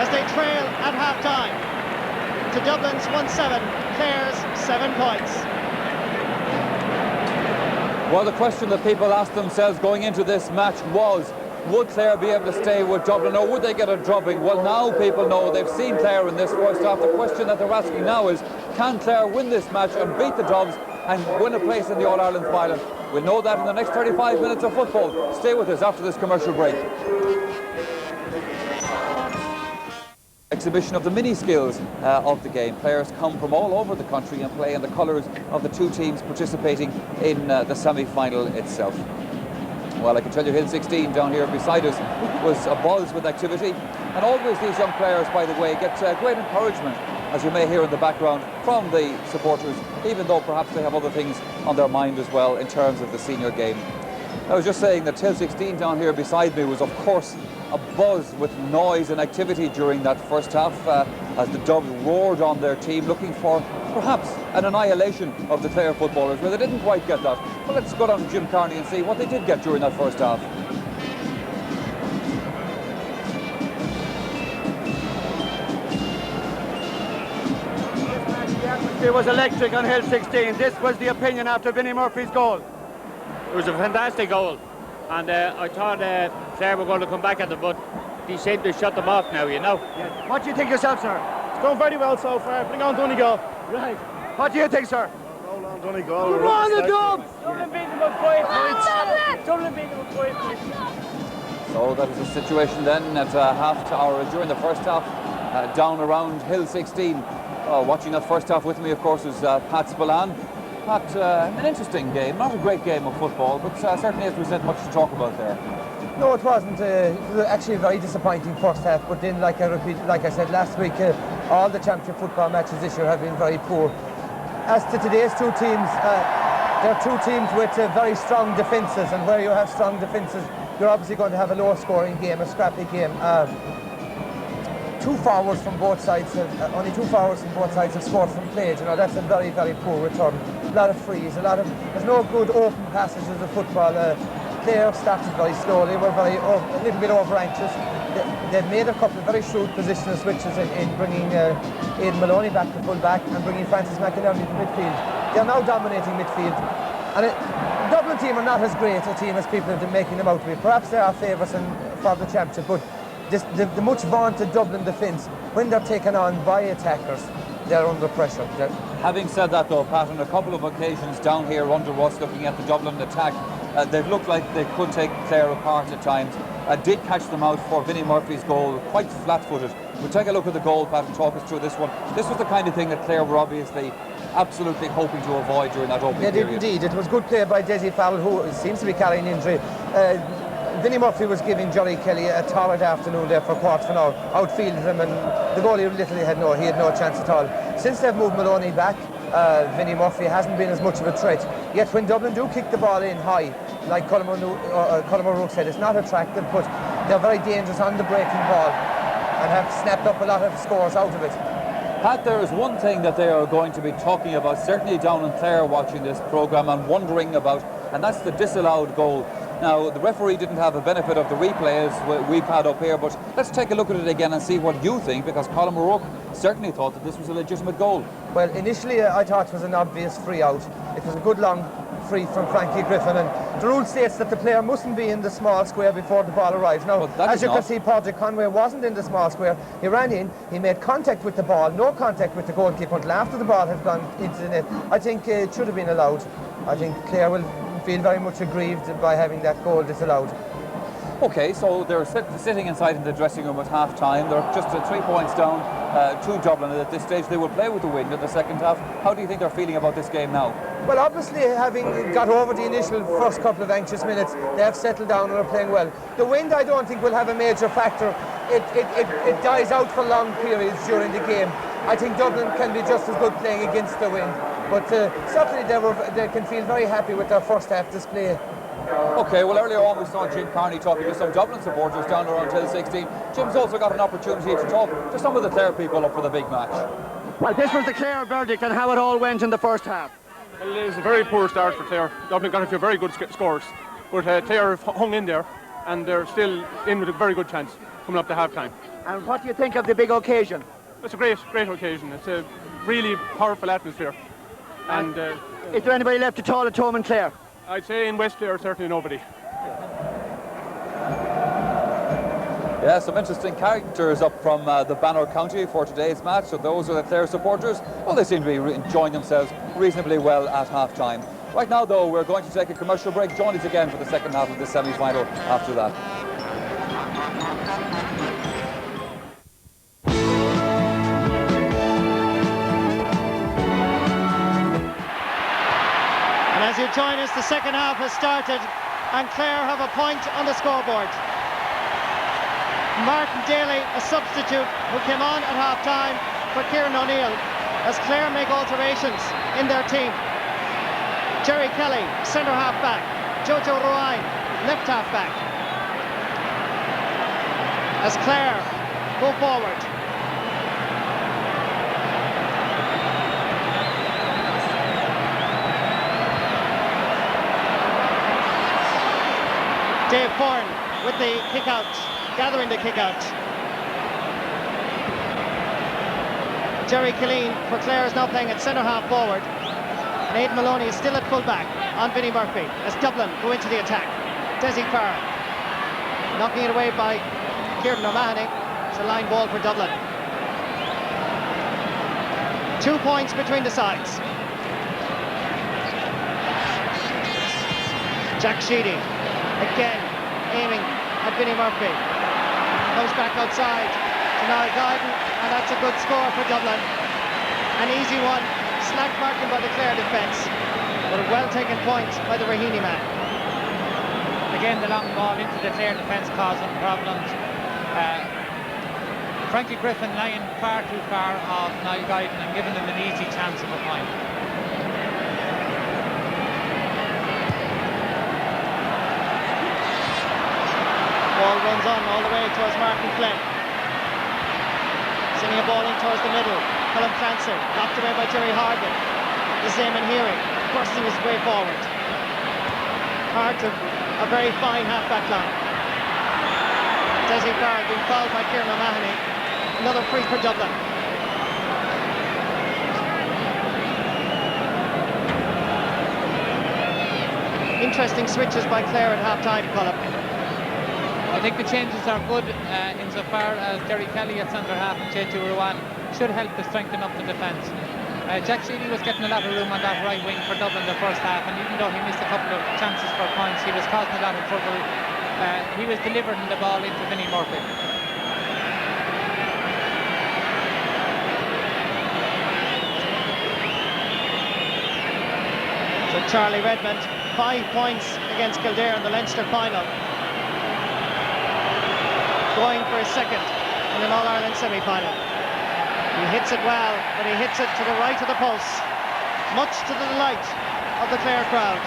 as they trail at half-time to Dublin's 1-7, Clare's 7 points. Well, the question that people asked themselves going into this match was, would Clare be able to stay with Dublin, or would they get a drubbing? Well, now people know. They've seen Clare in this first half. The question that they're asking now is, can Clare win this match and beat the Dubs and win a place in the All-Ireland final? We'll know that in the next 35 minutes of football. Stay with us after this commercial break. Exhibition of the mini skills of the game. Players come from all over the country and play in the colours of the two teams participating in the semi-final itself. Well, I can tell you Hill 16 down here beside us was abuzz with activity, and always these young players, by the way, get great encouragement, as you may hear in the background, from the supporters, even though perhaps they have other things on their mind as well in terms of the senior game. I was just saying that Hill 16 down here beside me was, of course, abuzz with noise and activity during that first half as the Dubs roared on their team, looking for perhaps an annihilation of the Clare footballers. Well, they didn't quite get that. Well, let's go down to Jim Carney and see what they did get during that first half. The atmosphere was electric on Hill 16. This was the opinion after Vinnie Murphy's goal. It was a fantastic goal, and I thought Clare were going to come back at them, but they seem to shut them off now, you know. Yeah. What do you think yourself, sir? It's going very well so far. Bring on Donegal. Right. What do you think, sir? Roll on Donegal. Come on, the Dubs! Dublin beat them with 5 points. Dublin beat them with 5 points. So that was the situation then at half hour during the first half, down around Hill 16. Watching that first half with me, of course, was Pat Spillane. Pat, an interesting game, not a great game of football, but certainly, as we said, much to talk about there. No, it wasn't. It was actually a very disappointing first half, but then, like I said last week, all the championship football matches this year have been very poor. As to today's two teams, they're two teams with very strong defences, and where you have strong defences, you're obviously going to have a low-scoring game, a scrappy game. Two forwards from both sides, only two forwards from both sides have scored from play. You know, that's a very, very poor return. A lot of frees, there's no good open passages of football. Clare started very slowly, were a little bit over anxious. They've made a couple of very shrewd positional switches in bringing Aidan Maloney back to full back and bringing Francis McInerney to midfield. They're now dominating midfield. And Dublin team are not as great a team as people have been making them out to be. Perhaps they are favourites for the championship, but the much vaunted Dublin defence, when they're taken on by attackers, they're under pressure. Having said that though, Pat, on a couple of occasions down here under us looking at the Dublin attack, they've looked like they could take Clare apart at times. Did catch them out for Vinnie Murphy's goal, quite flat-footed. We'll take a look at the goal, Pat, and talk us through this one. This was the kind of thing that Clare were obviously absolutely hoping to avoid during that opening period. They did indeed. It was good play by Desi Farrell, who seems to be carrying injury. Vinnie Murphy was giving Jerry Kelly a torrid afternoon there for quarter final, outfielded him, and the goalie literally had no chance at all. Since they've moved Maloney back, Vinnie Murphy hasn't been as much of a threat. Yet when Dublin do kick the ball in high, like Colm O'Rourke said, it's not attractive, but they're very dangerous on the breaking ball and have snapped up a lot of scores out of it. Pat, there is one thing that they are going to be talking about, certainly down in Clare watching this programme and wondering about, and that's the disallowed goal. Now, the referee didn't have the benefit of the replay as we've had up here, but let's take a look at it again and see what you think, because Colm O'Rourke certainly thought that this was a legitimate goal. Well, initially I thought it was an obvious free out. It was a good long free from Frankie Griffin, and the rule states that the player mustn't be in the small square before the ball arrives. Now, as you can see, Padraig Conway wasn't in the small square. He ran in, he made contact with the ball, no contact with the goalkeeper until after the ball had gone into the net. I think it should have been allowed. I think Clare will feel very much aggrieved by having that goal disallowed. Okay, so they're sitting inside in the dressing room at half-time. They're just 3 points down to Dublin at this stage. They will play with the wind in the second half. How do you think they're feeling about this game now? Well, obviously, having got over the initial first couple of anxious minutes, they have settled down and are playing well. The wind, I don't think, will have a major factor. It dies out for long periods during the game. I think Dublin can be just as good playing against the wind. But certainly they can feel very happy with their first half display. Okay, well, earlier on we saw Jim Carney talking to some Dublin supporters down around Hill 16. Jim's also got an opportunity to talk to some of the Clare people up for the big match. Well, this was the Clare verdict and how it all went in the first half. Well, it was a very poor start for Clare. Dublin got a few very good scores, but Clare hung in there, and they're still in with a very good chance coming up to half-time. And what do you think of the big occasion? It's a great occasion. It's a really powerful atmosphere. And is there anybody left at all at home in Clare? I'd say in West Clare, certainly nobody. Yeah, some interesting characters up from the Banner County for today's match. So those are the Clare supporters. Well, they seem to be enjoying themselves reasonably well at half-time. Right now, though, we're going to take a commercial break. Join us again for the second half of the semi-final after that. As you join us, the second half has started and Clare have a point on the scoreboard. Martin Daly, a substitute who came on at half-time for Kieran O'Neill, as Clare make alterations in their team. Jerry Kelly, centre half-back. Jojo Ruine, left half-back. As Clare go forward. Dave Foran with the kick-out, gathering the kick-out. Jerry Killeen for Clare is now playing at centre half forward. And Aidan Maloney is still at full-back on Vinnie Murphy as Dublin go into the attack. Desi Farrell knocking it away by Kieran O'Mahony. It's a line ball for Dublin. 2 points between the sides. Jack Sheedy again aiming at Vinnie Murphy. Comes back outside to Niall Guyton, and that's a good score for Dublin. An easy one, slack marking by the Clare defence. But a well-taken point by the Raheny man. Again, the long ball into the Clare defence causing problems. Frankie Griffin lying far too far off Niall Guyton and giving them an easy chance of a point. Ball runs on all the way towards Martin Flynn. Sending a ball in towards the middle. Colin Clancy, knocked away by Jerry Hargan. The Zaman Hearing, bursting his way forward. Part of a very fine half-back line. Desi Farrell being fouled by Kieran O'Mahony. Another free for Dublin. Interesting switches by Clare at half-time, Colin. I think the changes are good insofar as Derry Kelly at centre half and J2 Ruan should help to strengthen up the defence. Jack Sheedy was getting a lot of room on that right wing for Dublin the first half, and even though he missed a couple of chances for points, he was causing a lot of trouble. He was delivering the ball into Vinnie Murphy. So Charlie Redmond, 5 points against Kildare in the Leinster final. Going for his second in an All-Ireland semi-final. He hits it well, but he hits it to the right of the post, much to the delight of the Clare crowd.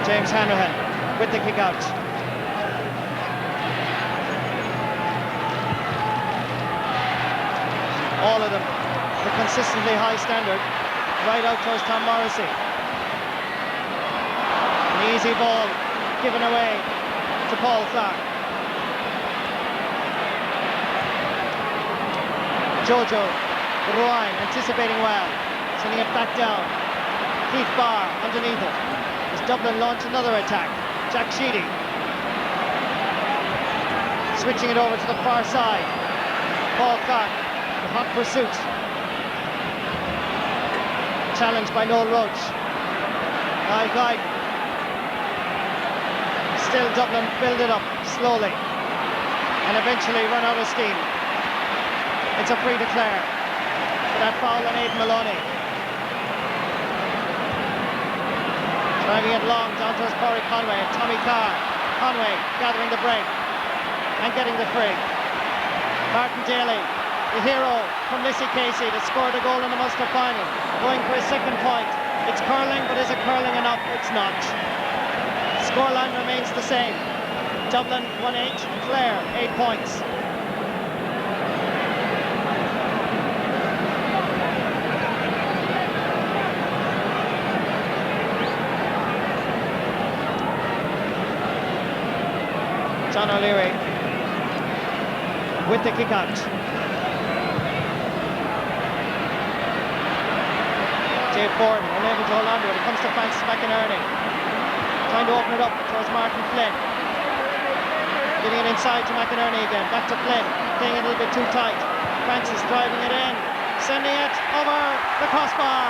James Hanrahan with the kick out. All of them, the consistently high standard, right out towards Tom Morrissey. An easy ball given away to Paul Clark. Jojo Ruine anticipating well, sending it back down. Keith Barr underneath it. As Dublin launch another attack. Jack Sheedy switching it over to the far side. Paul Clark, the hot pursuit. Challenged by Noel Roach. Niall Guyton. Still Dublin build it up slowly and eventually run out of steam. It's a free to Clare for that foul on Aidan Maloney. Driving it long down towards Corey Conway and Tommy Carr. Conway gathering the break and getting the free. Martin Daly, the hero from Missy Casey that scored a goal in the Munster final, going for his second point. It's curling, but is it curling enough? It's not. Scoreline remains the same. Dublin 1-8, Clare 8 points. John O'Leary with the kick out. Dave Ford unable to hold on to it. It comes to Francis McInerney. Trying to open it up towards Martin Flynn. Getting it inside to McInerney again. Back to Flynn. Playing it a little bit too tight. Francis driving it in. Sending it over the crossbar.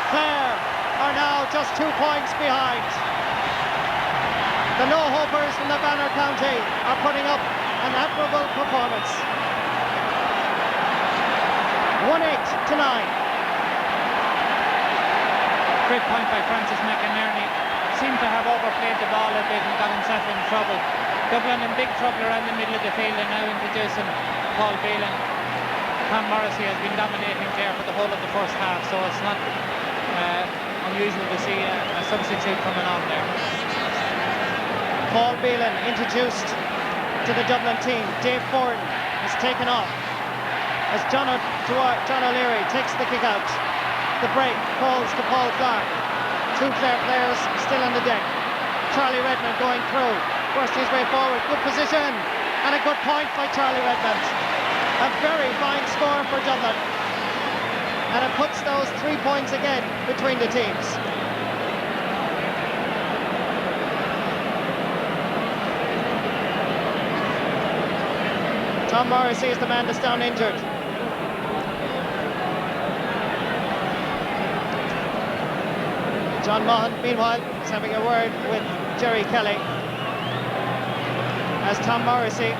Clare are now just 2 points behind. The no-hopers from the Banner County are putting up an admirable performance. 1-8 to 9. Great point by Francis McInerney. Seemed to have overplayed the ball a bit and got himself in trouble. Dublin in big trouble around the middle of the field and now introducing Paul Phelan. Tom Morrissey has been dominating there for the whole of the first half, so it's not unusual to see a substitute coming on there. Paul Phelan introduced to the Dublin team. Dave Ford is taken off as John O'Leary takes the kick out. The break falls to Paul Clark. 2 Clare players still on the deck. Charlie Redmond going through, forcing his way forward. Good position and a good point by Charlie Redmond. A very fine score for Dublin, and it puts those 3 points again between the teams. Tom Morrissey is the man that's down injured. John Maughan, meanwhile, having a word with Jerry Kelly as Tom Morrissey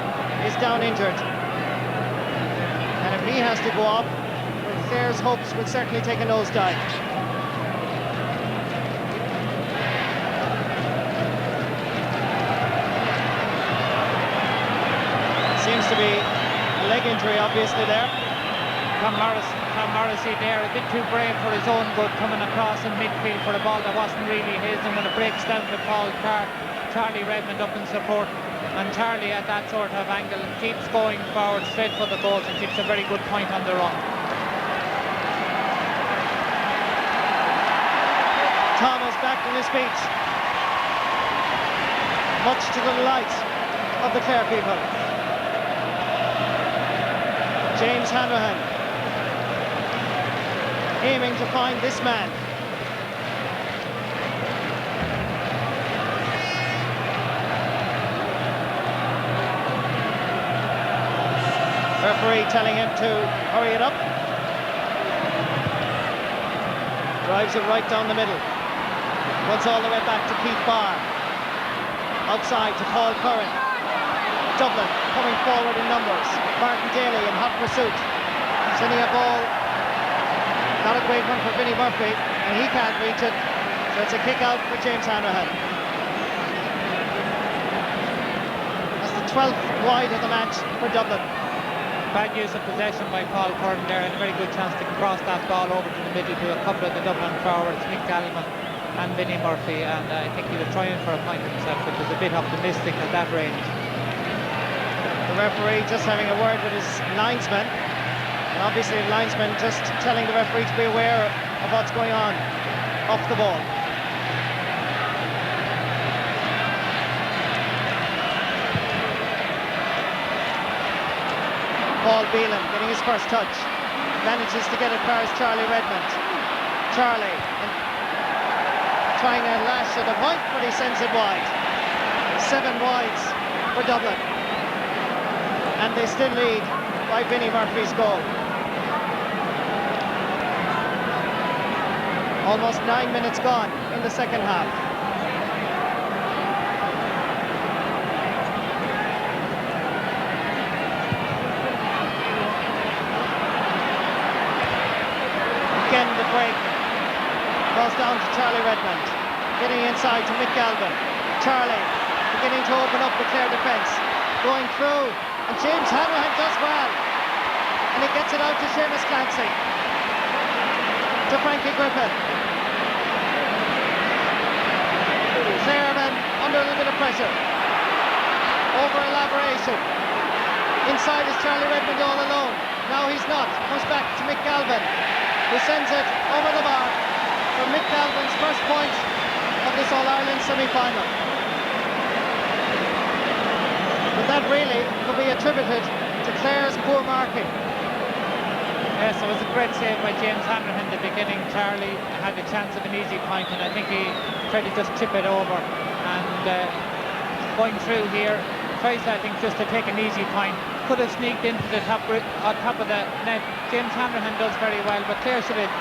is down injured. And if he has to go off, well, Clare's hopes will certainly take a nosedive. Seems to be a leg injury, obviously, there. Tom Morrissey there, a bit too brave for his own good, coming across in midfield for a ball that wasn't really his, and when it breaks down to Paul Carr, Charlie Redmond up in support, and Charlie at that sort of angle keeps going forward straight for the goals and keeps a very good point on the run. Thomas back on his feet, much to the delight of the Clare people. James Hanrahan aiming to find this man. Referee telling him to hurry it up. Drives it right down the middle. Runs all the way back to Keith Barr. Outside to Paul Curran. Dublin coming forward in numbers. Martin Daly in hot pursuit. Sending a ball. Not a great one for Vinnie Murphy, and he can't reach it. So it's a kick out for James Hanrahan. That's the 12th wide of the match for Dublin. Bad use of possession by Paul Curran there, and a very good chance to cross that ball over to the middle to a couple of the Dublin forwards, Mick Gallman and Vinnie Murphy, and I think he was trying for a point himself, which is a bit optimistic at that range. The referee just having a word with his linesman. And obviously the linesman just telling the referee to be aware of what's going on off the ball. Paul Beelan getting his first touch. Manages to get it past Charlie Redmond. Charlie trying a lash at the point, but he sends it wide. 7 wides for Dublin. And they still lead by Vinnie Murphy's goal. Almost 9 minutes gone in the second half. Again the break. Goes down to Charlie Redmond. Getting inside to Mick Galvin. Charlie beginning to open up the Clare defence. Going through, and James Hanrahan does well. And he gets it out to Seamus Clancy. To Frankie Griffin. Clareman under a little bit of pressure. Over elaboration. Inside is Charlie Redmond all alone. Now he's not. Comes back to Mick Galvin, who sends it over the bar for Mick Galvin's first point of this All-Ireland semi-final. But that really could be attributed to Clare's poor marking. Yes, it was a great save by James Hanrahan in the beginning. Charlie had a chance of an easy point, and I think he tried to just chip it over. And going through here, tries, I think, just to take an easy point. Could have sneaked into the top of the net. James Hanrahan does very well, but Clare should have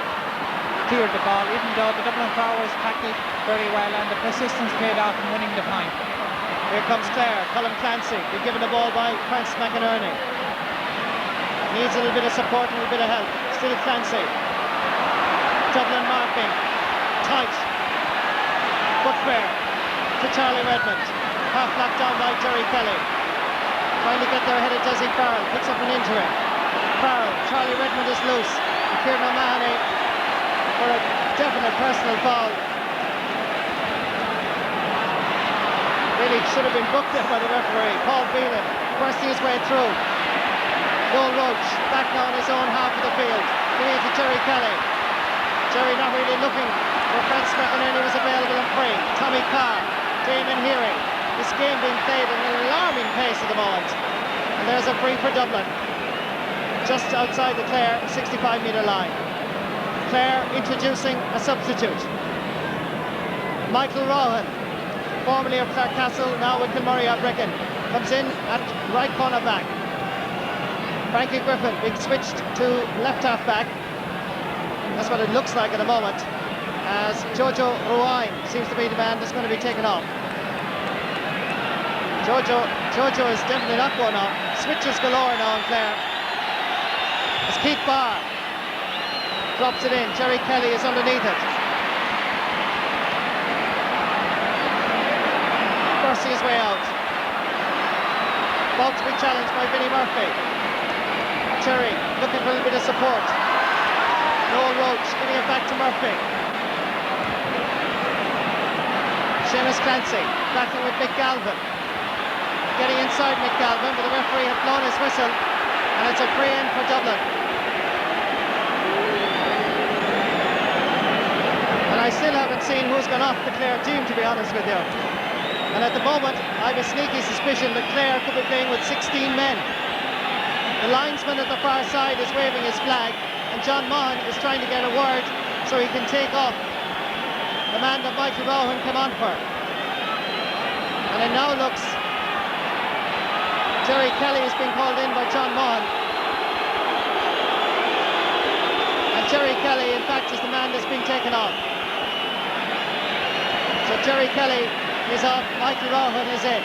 cleared the ball, even though the Dublin forwards tackled very well, and the persistence paid off in winning the point. Here comes Clare. Colin Clancy, been given the ball by Francis McInerney. Needs a little bit of support and a little bit of help. Still Clancy. Dublin marking. Tight. But fair to Charlie Redmond. Half knocked down by Jerry Kelly. Trying to get there ahead of Desi Farrell. Picks up an injury. Farrell. Charlie Redmond is loose. Kieran O'Mahony for a definite personal foul. Really should have been booked there by the referee. Paul Beelan bursting his way through. Noel Roach back now in his own half of the field. Giving it to Jerry Kelly. Jerry not really looking where Francis McInerney was available and free. Tommy Carr, Damon Hearing. This game being played at an alarming pace at the moment. And there's a free for Dublin. Just outside the Clare 65-metre line. Clare introducing a substitute. Michael Rohan, formerly of Clarecastle, now with Kilmurray Brecon, comes in at right corner back. Frankie Griffin being switched to left half back. That's what it looks like at the moment. as Jojo Ruine seems to be the man that's going to be taken off. Jojo is definitely not going off. Switches galore now on Clare. As Keith Barr drops it in, Jerry Kelly is underneath it. Mercy his way out. About to be challenged by Vinnie Murphy. Cherry looking for a little bit of support. Noel Roach giving it back to Murphy. Seamus Clancy battling with Mick Galvin. Getting inside Mick Galvin, but the referee had blown his whistle, and it's a free in for Dublin. And I still haven't seen who's gone off the Clare team, to be honest with you. And at the moment, I have a sneaky suspicion that Clare could be playing with 16 men. The linesman at the far side is waving his flag, and John Maughan is trying to get a word so he can take off the man that Michael Rowan came on for. And it now looks Jerry Kelly is being called in by John Maughan. And Jerry Kelly, in fact, is the man that's being taken off. So Jerry Kelly is off, Michael Rowan is in.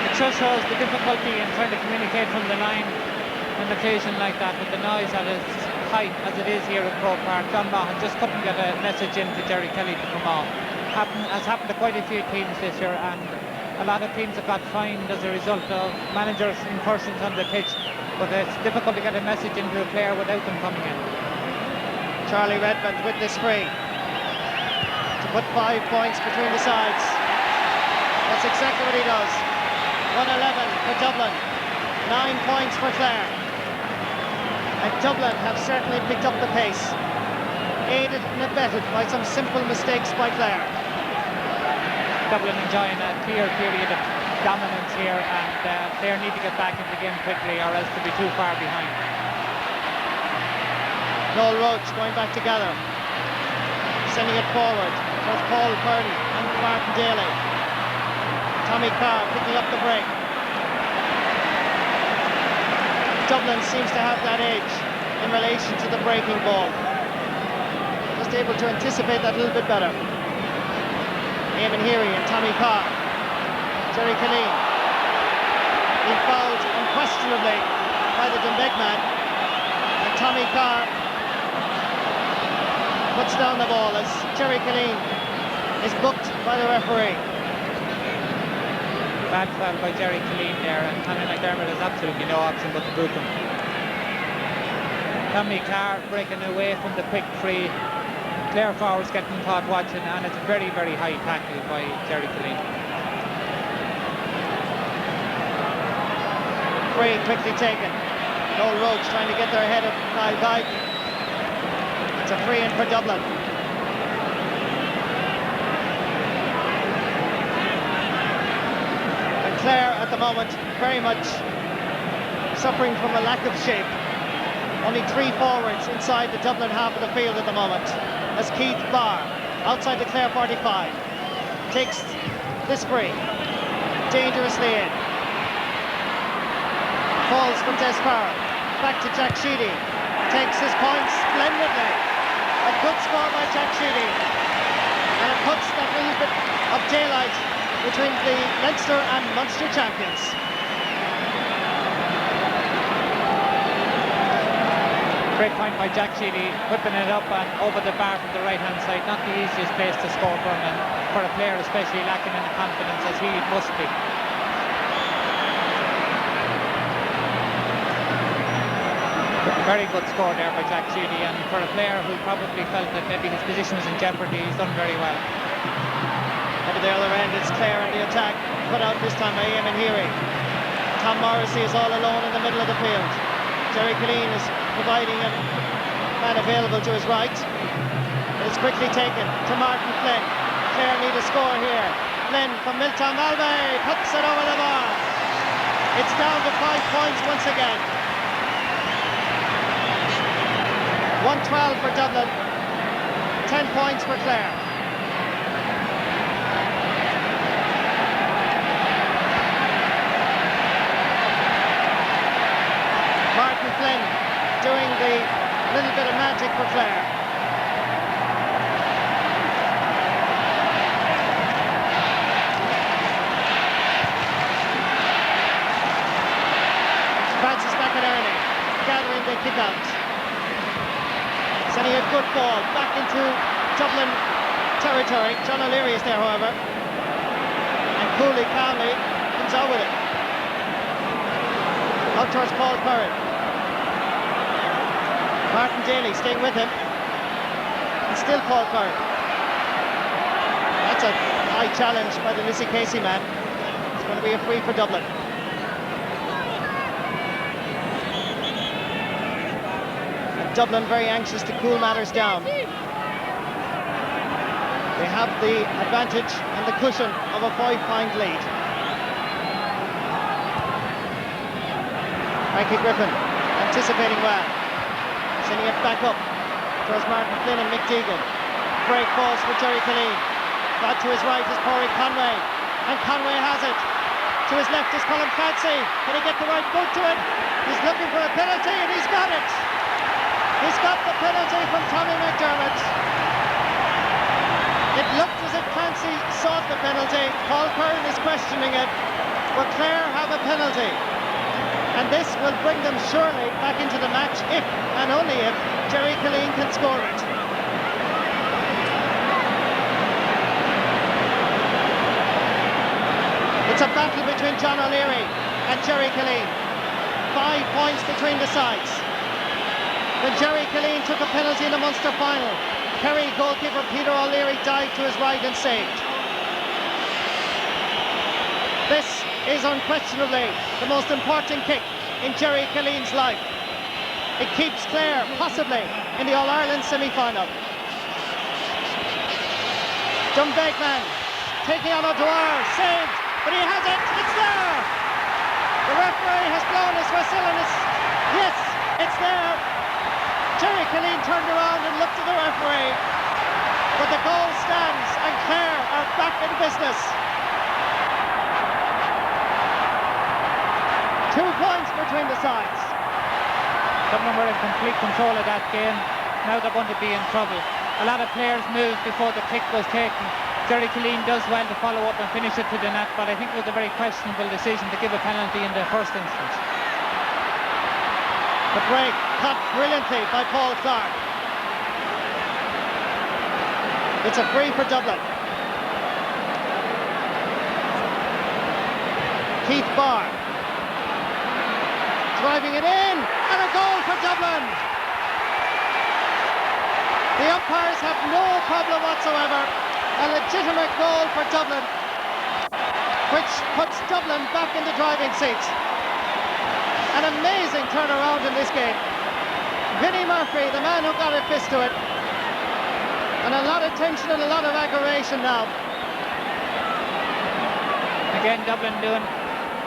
It just shows the difficulty in trying to communicate from the line on an occasion like that, with the noise at its height as it is here at Croke Park. John Maughan just couldn't get a message in to Jerry Kelly to come off. Has happened to quite a few teams this year, and a lot of teams have got fined as a result of managers' incursions on the pitch, but it's difficult to get a message into a player without them coming in. Charlie Redmond with this free to put 5 points between the sides. That's exactly what he does. 111 for Dublin, 9 points for Clare. And Dublin have certainly picked up the pace, aided and abetted by some simple mistakes by Clare. Dublin enjoying a clear period of dominance here, and Clare need to get back into the game quickly or else to be too far behind. Noel Roach going back together, sending it forward towards Paul Byrne and Martin Daly. Tommy Carr picking up the break. Dublin seems to have that edge in relation to the breaking ball. Just able to anticipate that a little bit better. Eamon Heary and Tommy Carr. Jerry Killeen being fouled unquestionably by the Doonbeg man. And Tommy Carr puts down the ball as Jerry Killeen is booked by the referee. Bad foul by Jerry Killeen there, and Conor McDermott has absolutely no option but to boot him. Tommy Carr breaking away from the quick free. Clare forwards getting caught watching, and it's a very, very high tackle by Jerry Killeen. Free quickly taken. Noel Roach trying to get there ahead of Niall Guyton. It's a free in for Dublin. And Clare at the moment very much suffering from a lack of shape. Only 3 forwards inside the Dublin half of the field at the moment. As Keith Barr, outside the Clare 45, takes this free, dangerously in. Falls from Des Farrell, back to Jack Sheedy, takes his points splendidly. A good score by Jack Sheedy, and it puts that little bit of daylight between the Leinster and Munster champions. Great point by Jack Sheedy, whipping it up and over the bar from the right-hand side. Not the easiest place to score from, and for a player especially lacking in confidence as he must be. Very good score there by Jack Sheedy, and for a player who probably felt that maybe his position was in jeopardy, he's done very well. Over the other end, it's Clare in the attack, put out this time by Eamon Heary. Tom Morrissey is all alone in the middle of the field. Jerry Killeen is providing a man available to his right. It's quickly taken to Martin Flynn. Clare need a score here. Flynn from Miltown Malbay puts it over the bar. It's down to 5 points once again. 112 for Dublin, 10 points for Clare. Martin Flynn doing the little bit of magic for Clare. Getting a good ball back into Dublin territory. John O'Leary is there, however. And coolly, calmly comes out with it. Out towards Paul Curran. Martin Daly staying with him. And still Paul Curran. That's a high challenge by the Lissy Casey man. It's going to be a free for Dublin. And Dublin very anxious to cool matters down. They have the advantage and the cushion of a 5-point lead. Frankie Griffin anticipating well. Sending it back up towards Martin Flynn and Mick Deegan. Break balls for Jerry Killeen. Back to his right is Pádraig Conway. And Conway has it. To his left is Colin Clancy. Can he get the right foot to it? He's looking for a penalty and he's got it. He's got the penalty from Tommy McDermott. It looked as if Clancy sought the penalty. Paul Curran is questioning it. But Clare have a penalty. And this will bring them surely back into the match if and only if Jerry Killeen can score it. It's a battle between John O'Leary and Jerry Killeen. 5 points between the sides. When Jerry Killeen took a penalty in the Munster final, Kerry goalkeeper Peter O'Leary dived to his right and saved. This is unquestionably the most important kick in Jerry Killeen's life. It keeps Clare possibly in the All-Ireland semi-final. Dunbegman taking on O'Dwyer, saved, but he has it, it's there! The referee has blown his whistle and yes, it's there! Jerry Killeen turned around and looked at the referee, but the goal stands and Clare are back in business. 2 points between the sides. Dublin were in complete control of that game. Now they're going to be in trouble. A lot of players moved before the kick was taken. Jerry Killeen does well to follow up and finish it to the net, but I think it was a very questionable decision to give a penalty in the first instance. The break cut brilliantly by Paul Clark. It's a free for Dublin. Keith Barr driving it in, and a goal for Dublin. The umpires have no problem whatsoever. A legitimate goal for Dublin, which puts Dublin back in the driving seat. An amazing turnaround in this game. Vinnie Murphy, the man who got a fist to it. And a lot of tension and a lot of aggravation now. Again, Dublin doing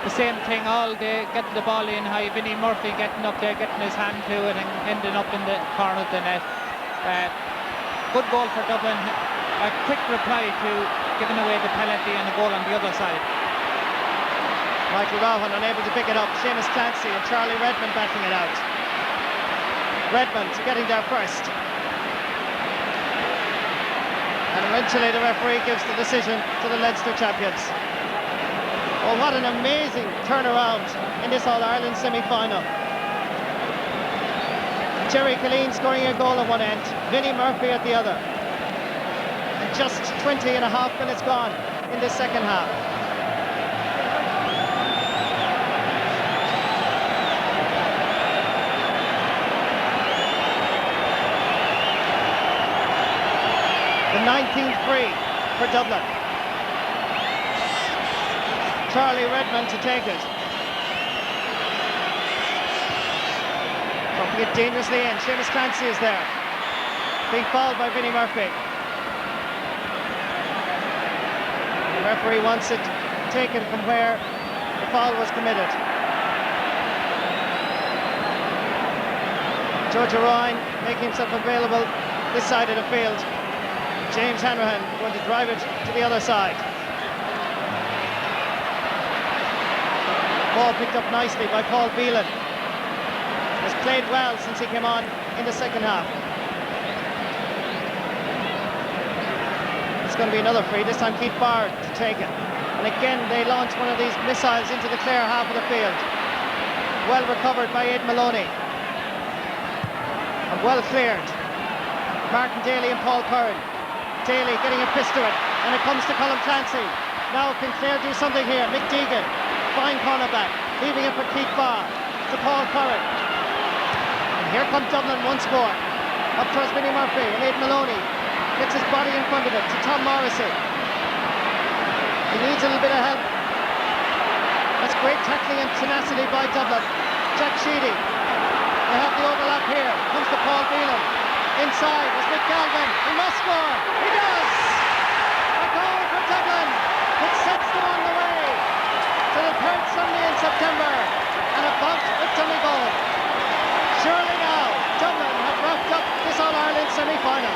the same thing all day, getting the ball in high. Vinnie Murphy getting up there, getting his hand to it and ending up in the corner of the net. Good goal for Dublin. A quick reply to giving away the penalty and a goal on the other side. Michael Rowan unable to pick it up. Seamus Clancy and Charlie Redmond backing it out. Redmond getting there first. And eventually the referee gives the decision to the Leinster champions. Oh, what an amazing turnaround in this All-Ireland semi-final. Jerry Killeen scoring a goal at one end, Vinnie Murphy at the other. And just 20 and a half minutes gone in the second half. The 19th free for Dublin. Charlie Redmond to take it. Dropping it dangerously in. Seamus Clancy is there. Being fouled by Vinnie Murphy. The referee wants it taken from where the foul was committed. George O'Ryan making himself available this side of the field. James Hanrahan going to drive it to the other side. Ball picked up nicely by Paul Phelan. Has played well since he came on in the second half. It's going to be another free, this time Keith Barr to take it. And again they launch one of these missiles into the Clare half of the field. Well recovered by Ed Maloney. And well cleared. Martin Daly and Paul Curran. Daly getting a fist to it, and it comes to Colm Clancy. Now can Clare do something here? Mick Deegan, fine cornerback, leaving it for Keith Barr to Paul Curran. And here comes Dublin once more. Up towards Vinnie Murphy, and Aidan Maloney gets his body in front of it to Tom Morrissey. He needs a little bit of help. That's great tackling and tenacity by Dublin. Jack Sheedy. They have the overlap here. Comes to Paul Phelan. Inside is Mick Galvin. He must score. He does! A goal for Dublin. It sets them on the way to the third Sunday in September. And a bout victory goal. Surely now, Dublin have wrapped up this All-Ireland semi-final.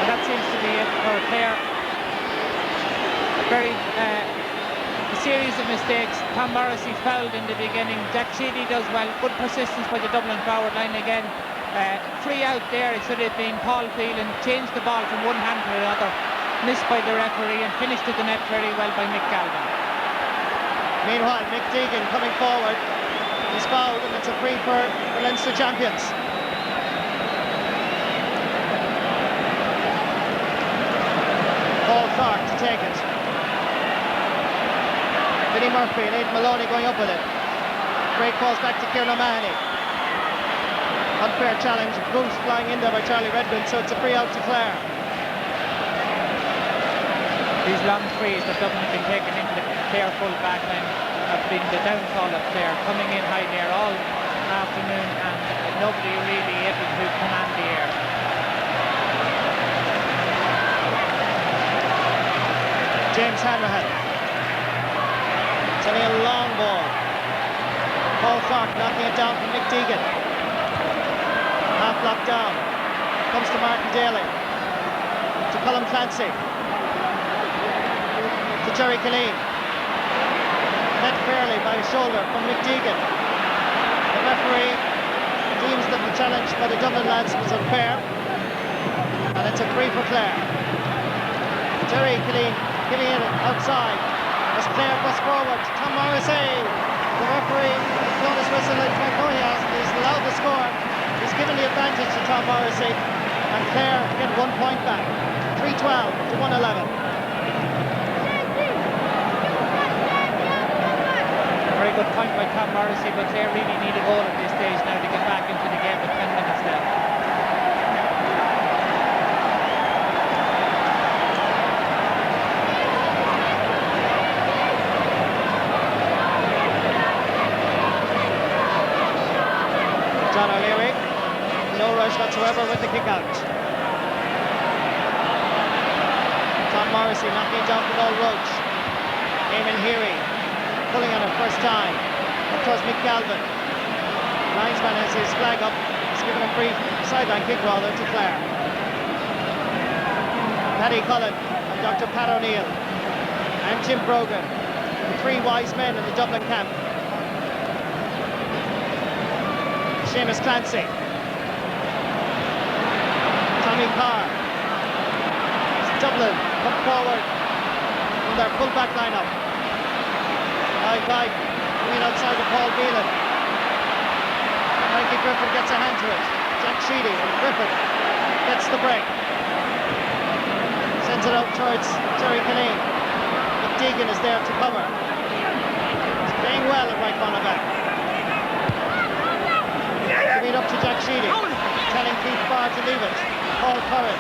That seems to be it for Clare. A series of mistakes. Tom Morrissey fouled in the beginning. Jack Sheedy does well. Good persistence by the Dublin forward line again. Free out there. It should have been Paul Phelan. Changed the ball from one hand to the other. Missed by the referee and finished at the net very well by Mick Galvin. Meanwhile, Mick Deegan coming forward. He's fouled, and it's a free for the Leinster champions. Paul Clark to take it. Vinnie Murphy and Aidan Maloney going up with it. Great calls back to Kieran O'Mahony. Unfair challenge, boot flying in there by Charlie Redmond, so it's a free out to Clare. These long frees that Dublin have been taken into the Clare full back line have been the downfall of Clare, coming in high there all afternoon and nobody really able to command the air. James Hanrahan. It's only a long ball. Paul Clark knocking it down from Mick Deegan. Half blocked down. Comes to Martin Daly. To Colm Clancy. To Jerry Killeen. Met fairly by a shoulder from Mick Deegan. The referee deems that the challenge by the Dublin lads was unfair. And it's a free for Clare. Jerry Killeen giving it outside as Clare goes forward. Tom Morrissey, the referee has blown his whistle. He's allowed the score. He's given the advantage to Tom Morrissey, and Clare get 1 point back. 3-12 to 1-11. Very good point by Tom Morrissey, but Clare really need a goal at this stage now to get back into the game with 10 minutes left. John O'Leary, no rush whatsoever with the kick out. Tom Morrissey knocking it down for Noel Roach. Eamon Heary pulling on it first time. Up towards Mick Galvin. Linesman has his flag up. He's given a brief sideline kick rather to Clare. Paddy Cullen and Dr. Pat O'Neill and Jim Brogan, the three wise men in the Dublin camp. Seamus Clancy. Tommy Carr. Dublin come forward from their full-back line-up. Guy coming outside of Paul Phelan. Frankie Griffin gets a hand to it. Jack Sheedy and Griffin gets the break. Sends it out towards Jerry Killeen. But Deegan is there to cover. He's playing well at right cornerback. Giving it up to Jack Sheedy, telling Keith Barr to leave it. Paul Curran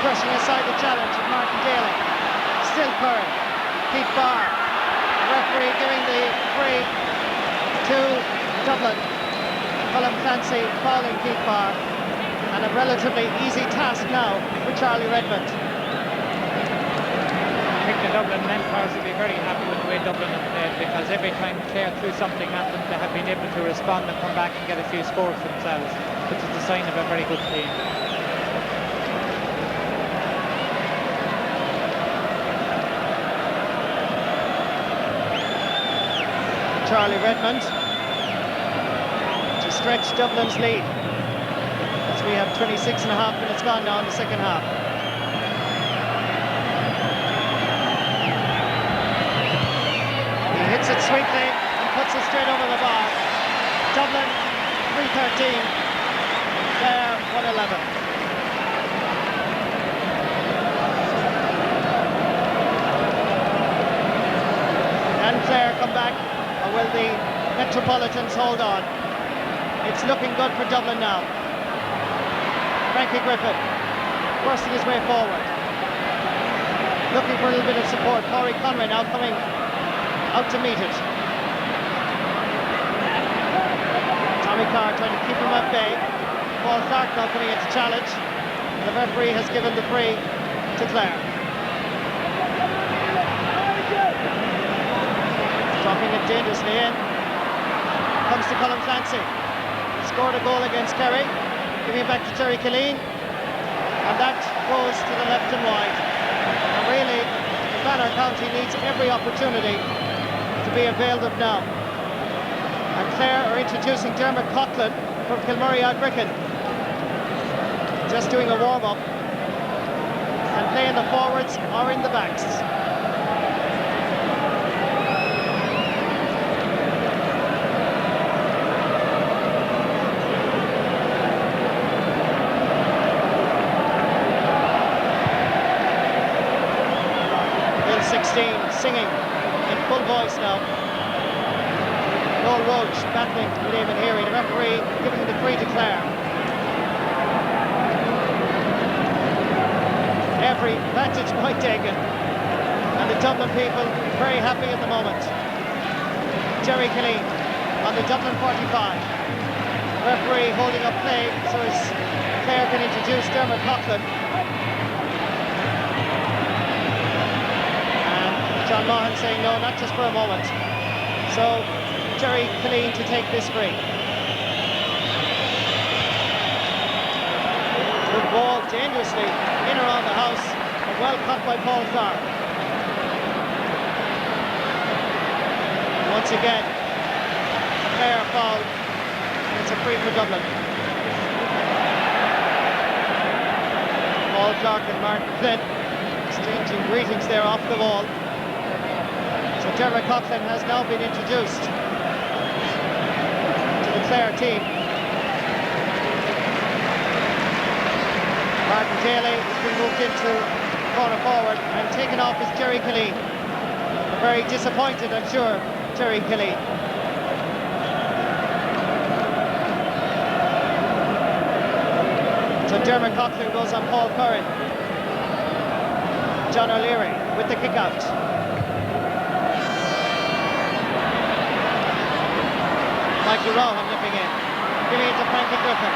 brushing aside the challenge of Martin Daly. Still Curran. Keith Barr. The referee giving the free to Dublin. Colm Clancy fouling Keith Barr. And a relatively easy task now for Charlie Redmond. I think the Dublin men powers will be very happy with the way Dublin have played, because every time Clare threw something at them, they have been able to respond and come back and get a few scores themselves, which is a sign of a very good team. Charlie Redmond to stretch Dublin's lead, as we have 26 and a half minutes gone now in the second half. Hits it sweetly and puts it straight over the bar. Dublin 3-13, 1-11. And Clare come back, or will the Metropolitans hold on? It's looking good for Dublin now. Frankie Griffin forcing his way forward, looking for a little bit of support. Corey Conway now coming out to meet it. Tommy Carr trying to keep him at bay. Paul Clark now coming in to challenge. The referee has given the free to Clare. Dropping it dangerously in. Comes to Colin Clancy. Scored a goal against Kerry. Giving it back to Jerry Killeen. And that goes to the left and wide. And really, Banner County needs every opportunity to be availed of now. And Clare are introducing Dermot Coughlin from Kilmurray Ardrickan. Just doing a warm-up. And playing the forwards or in the backs. Singing in full voice now. Noel Roach battling with Eamon Heary. The referee giving the free to Clare. Every vantage point taken, and the Dublin people very happy at the moment. Jerry Killeen on the Dublin 45. Referee holding up play so as Clare can introduce Dermot Coughlin. John Mahan saying no, not just for a moment. So Jerry Killeen to take this free. Good ball dangerously in around the house, and well cut by Paul Clark. Once again, Clare foul, and it's a free for Dublin. Paul Clark and Martin Flynn exchanging greetings there off the ball. So Dermot Coughlin has now been introduced to the Clare team. Martin Daly has been moved into corner forward, and taken off is Jerry Killeen. Very disappointed, I'm sure, Jerry Killeen. So Dermot Coughlin goes on Paul Curran. John O'Leary with the kick out. Michael Rowan nipping in, giving it to Frankie Griffin.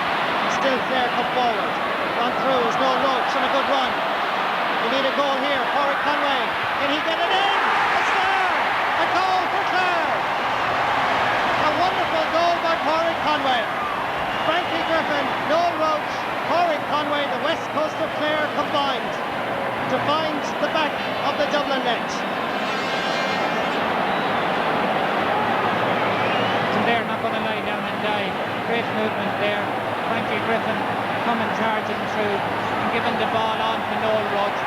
Still Clare come forward. Run through is no Roach on a good run. You need a goal here. Corey Conway, can he get it in? It's there! A goal for Clare! A wonderful goal by Corey Conway. Frankie Griffin, Noel Roach, Corey Conway, the west coast of Clare combined to find the back of the Dublin net. They're not going to lie down and die. Great movement there. Frankie Griffin coming charging through and giving the ball on to Noel Roach.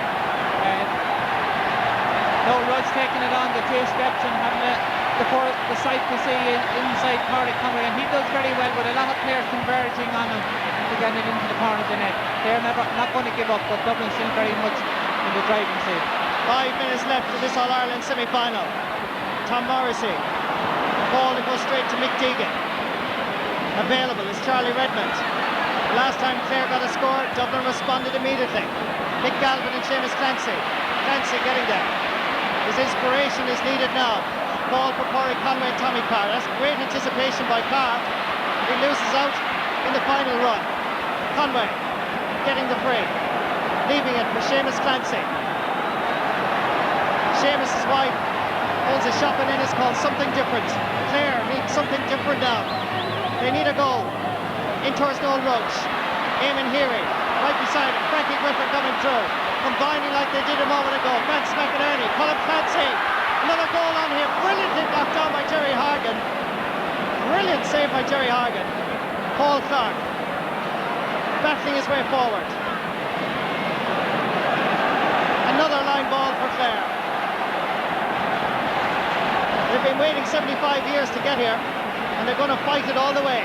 Noel Roach taking it on the 2 steps and having the sight to see inside Corey Conway, and he does very well with a lot of players converging on him to get it into the corner of the net. They're not going to give up, but Dublin still very much in the driving seat. 5 minutes left in this All-Ireland semi-final. Tom Morrissey. Ball that goes straight to Mick Deegan. Available is Charlie Redmond. The last time Clare got a score, Dublin responded immediately. Mick Galvin and Seamus Clancy. Clancy getting there. His inspiration is needed now. Ball for Corey Conway and Tommy Carr. That's great anticipation by Carr. He loses out in the final run. Conway getting the free. Leaving it for Seamus Clancy. Seamus's wife holds a shop in Ennis called Something Different. Clare needs something different now. They need a goal. In towards Noel Roach. Eamon Heary right beside him. Frankie Griffin coming through. Combining like they did a moment ago. Vance McInerney. Colin Clancy. Another goal on here. Brilliantly knocked down by Jerry Hargan. Brilliant save by Jerry Hargan. Paul Clark battling his way forward. Another line ball for Clare. They've been waiting 75 years to get here, and they're going to fight it all the way.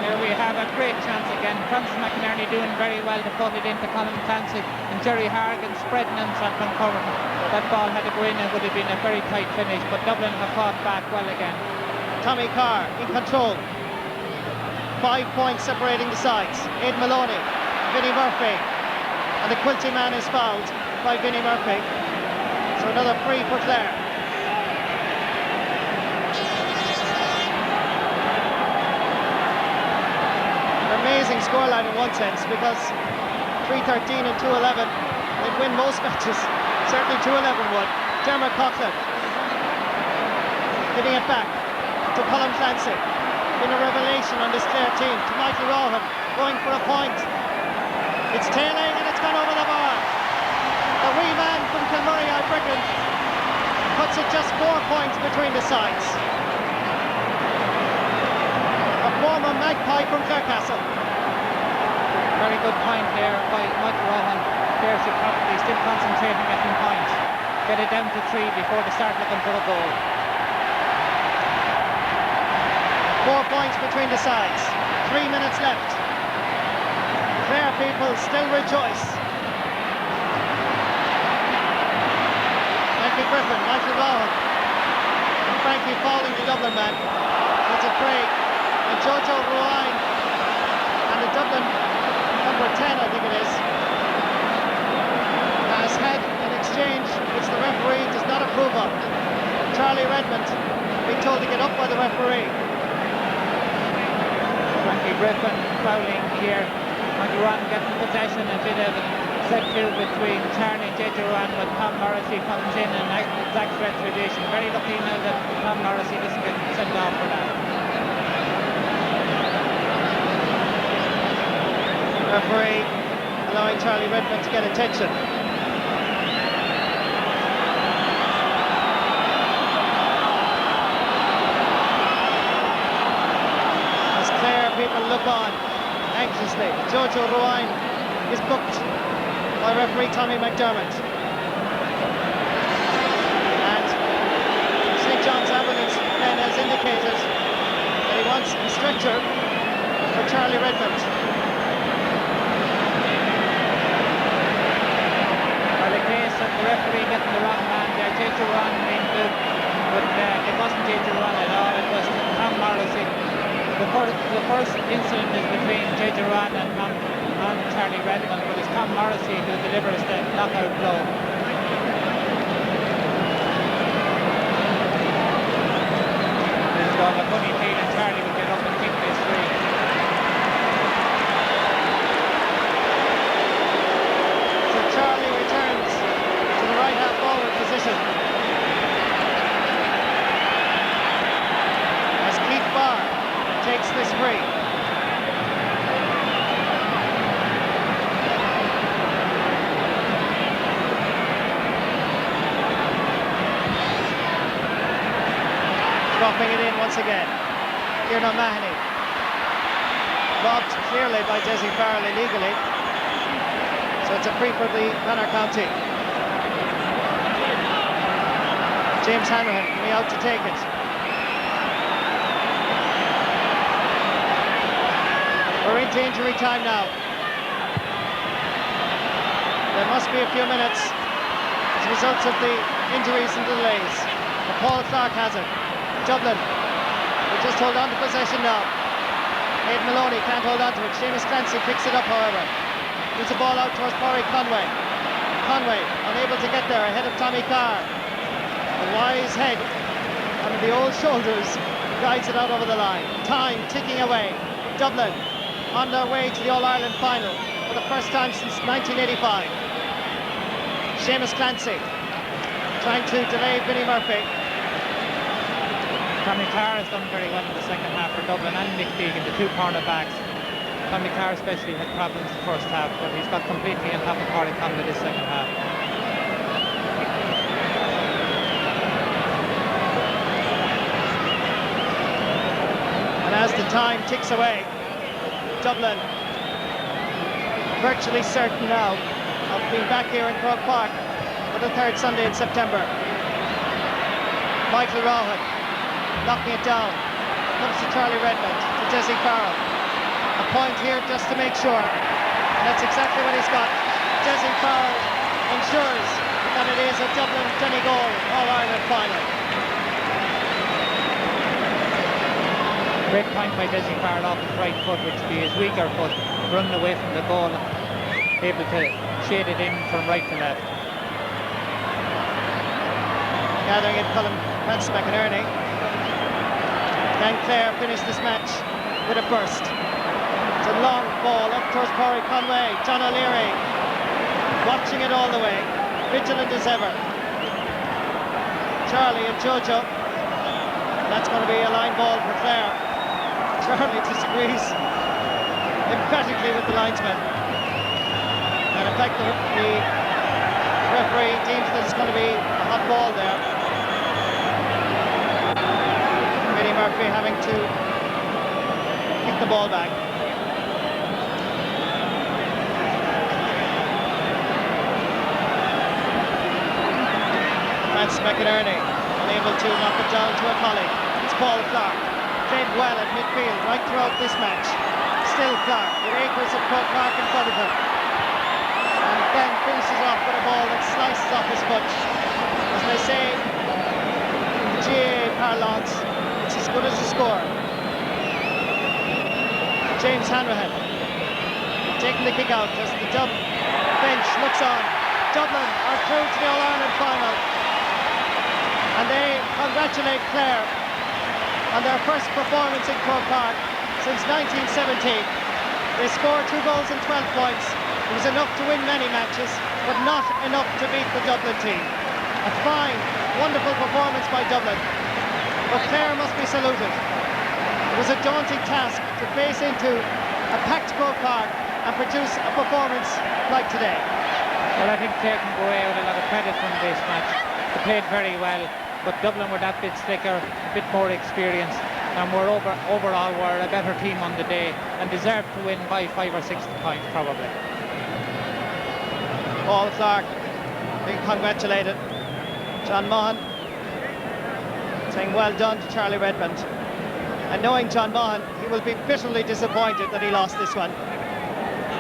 Here we have a great chance again. Francis McInerney doing very well to put it into Colin Clancy, and Jerry Hargan spreading himself and covering. That ball had to go in, and would have been a very tight finish, but Dublin have fought back well again. Tommy Carr in control. 5 points separating the sides. Aidan Maloney, Vinnie Murphy, and the Quilty man is fouled by Vinnie Murphy. So another free for Clare. Amazing scoreline in one sense, because 3-13 and 2-11, they'd win most matches. Certainly 2-11 would. Dermot Coughlin giving it back to Colin Clancy. Been a revelation on this Clare team. To Michael Rohan going for a point. It's tailing and it's gone over the bar. The wee man from Kilmurray, Ibriggan, puts it just 4 points between the sides. A former Magpie from Clarecastle. Very good point there by Michael Rohan. Clare should probably still concentrating getting points. Get it down to 3 before they start looking for a goal. 4 points between the sides. 3 minutes left. Clare people still rejoice. Frankie Griffin, Michael Rohan, and Frankie Falling, the Dublin man. That's a break. And Jojo Ruine and the Dublin number 10, I think it is, has had an exchange which the referee does not approve of. Charlie Redmond being told to get up by the referee. Frankie Griffin fouling here. Michael Rohan getting possession, a bit of set two between Charlie and JJ Rohan, but Tom Morrissey comes in and exacts retribution. Very lucky now that Tom Morrissey doesn't get sent off for that. Referee allowing Charlie Redmond to get attention. As Clare people look on anxiously, Jojo Ruine is booked by referee Tommy McDermott. And St. John's Ambulance then has indicated that he wants a stretcher for Charlie Redmond. The referee getting the wrong man there. JJ Rohan being booked, but it wasn't JJ Rohan at all. It was Tom Morrissey. The first incident is between JJ Rohan and Charlie Redmond, but it's Tom Morrissey who delivers the knockout blow. He's got a funny feeling Charlie will get up and kick this free. So Charlie returns to the right half forward position as Keith Barr takes this free. Dropping it in once again. Kieran O'Mahony. Robbed clearly by Desi Farrell illegally. So it's a free for the Banner County. James Hanrahan coming out to take it. We're into injury time now. There must be a few minutes as a result of the injuries and delays. But Paul Clark has it. Dublin will just hold on to possession now. Aidan Maloney can't hold on to it. Seamus Clancy picks it up, however. Gives the ball out towards Pádraig Conway. Conway unable to get there ahead of Tommy Carr. The wise head and the old shoulders guides it out over the line. Time ticking away. Dublin on their way to the All-Ireland final for the first time since 1985. Seamus Clancy trying to delay Vinnie Murphy. Tommy Carr has done very well in the second half for Dublin, and Nick Deegan, the two cornerbacks. Tommy Carr especially had problems the first half, but he's got completely on top of Pádraig Conway this second half. And as the time ticks away, Dublin virtually certain now of being back here in Croke Park for the third Sunday in September. Michael Rohan knocking it down. Comes to Charlie Redmond, to Desi Farrell. a point here just to make sure. And that's exactly what he's got. Dessie Farrell ensures that it is a Dublin Donegal All-Ireland final. Great point by Dessie Farrell off his right foot, which would be his weaker foot, running away from the goal, able to shade it in from right to left. Gathering it, Colin Francis McInerney. Can Clare finish this match with a burst? It's a long ball up towards Corey Conway. John O'Leary watching it all the way, vigilant as ever. Charlie and Jojo. That's going to be a line ball for Clare. Charlie disagrees emphatically with the linesman. And in fact, the referee deems that it's going to be a hot ball there. Murphy having to kick the ball back. Francis McInerney unable to knock it down to a colleague. It's Paul Clark. Played well at midfield right throughout this match. Still Clark with acres of Croke Park in front of him. And then finishes off with a ball that slices off his foot. As they say in the GAA parlance, it's as good as a score. James Hanrahan taking the kick out as the Dub bench looks on. Dublin are through to the All-Ireland final. And they congratulate Clare on their first performance in Croke Park since 1917. They scored 2 goals and 12 points. It was enough to win many matches, but not enough to beat the Dublin team. A fine, wonderful performance by Dublin. But Clare must be saluted. It was a daunting task to face into a packed Croke Park and produce a performance like today. Well, I think Clare can go away with a lot of credit from this match. They played very well, but Dublin were that bit slicker, a bit more experienced, and overall were a better team on the day and deserved to win by 5 or 6 points probably. Paul Clark being congratulated. John Maughan saying well done to Charlie Redmond. And knowing John Maughan, he will be bitterly disappointed that he lost this one.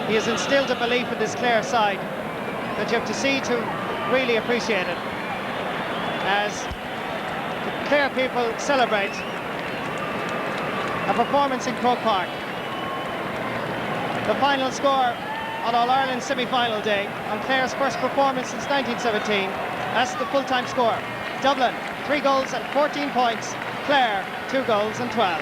He has instilled a belief in this Clare side that you have to see to really appreciate it. As the Clare people celebrate a performance in Croke Park. The final score on All-Ireland semi-final day on Clare's first performance since 1917. That's the full-time score. Dublin, 3 goals and 14 points. Clare, 2 goals and 12.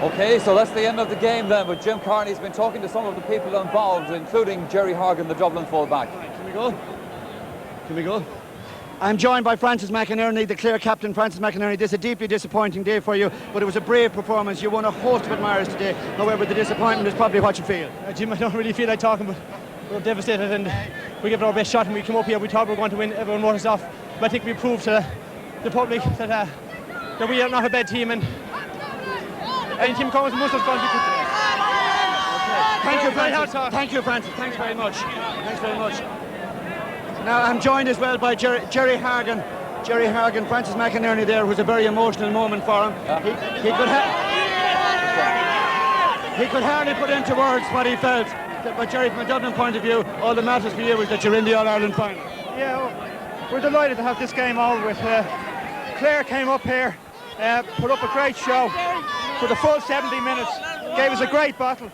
Okay, so that's the end of the game then, but Jim Carney's been talking to some of the people involved, including Jerry Horgan, the Dublin full-back. Can we go? Can we go? I'm joined by Francis McInerney, the Clare captain, Francis McInerney. This is a deeply disappointing day for you, but it was a brave performance. You won a host of admirers today. However, the disappointment is probably what you feel. Jim, I don't really feel like talking, but we're devastated and we gave it our best shot when we came up here. We thought we were going to win. Everyone wrote us off. But I think we proved to the public that we are not a bad team, and any team comes and must have gone to be. Thank you, Francis. Thank you, Francis. Thanks very much. Thanks very much. Now, I'm joined as well by Jerry Horgan. Jerry Horgan, Francis McInerney there, was a very emotional moment for him. He could hardly put into words what he felt. But Jerry, from a Dublin point of view, all that matters for you is that you're in the All-Ireland final. Yeah, well, we're delighted to have this game over with. Clare came up here, put up a great show for the full 70 minutes, gave us a great battle.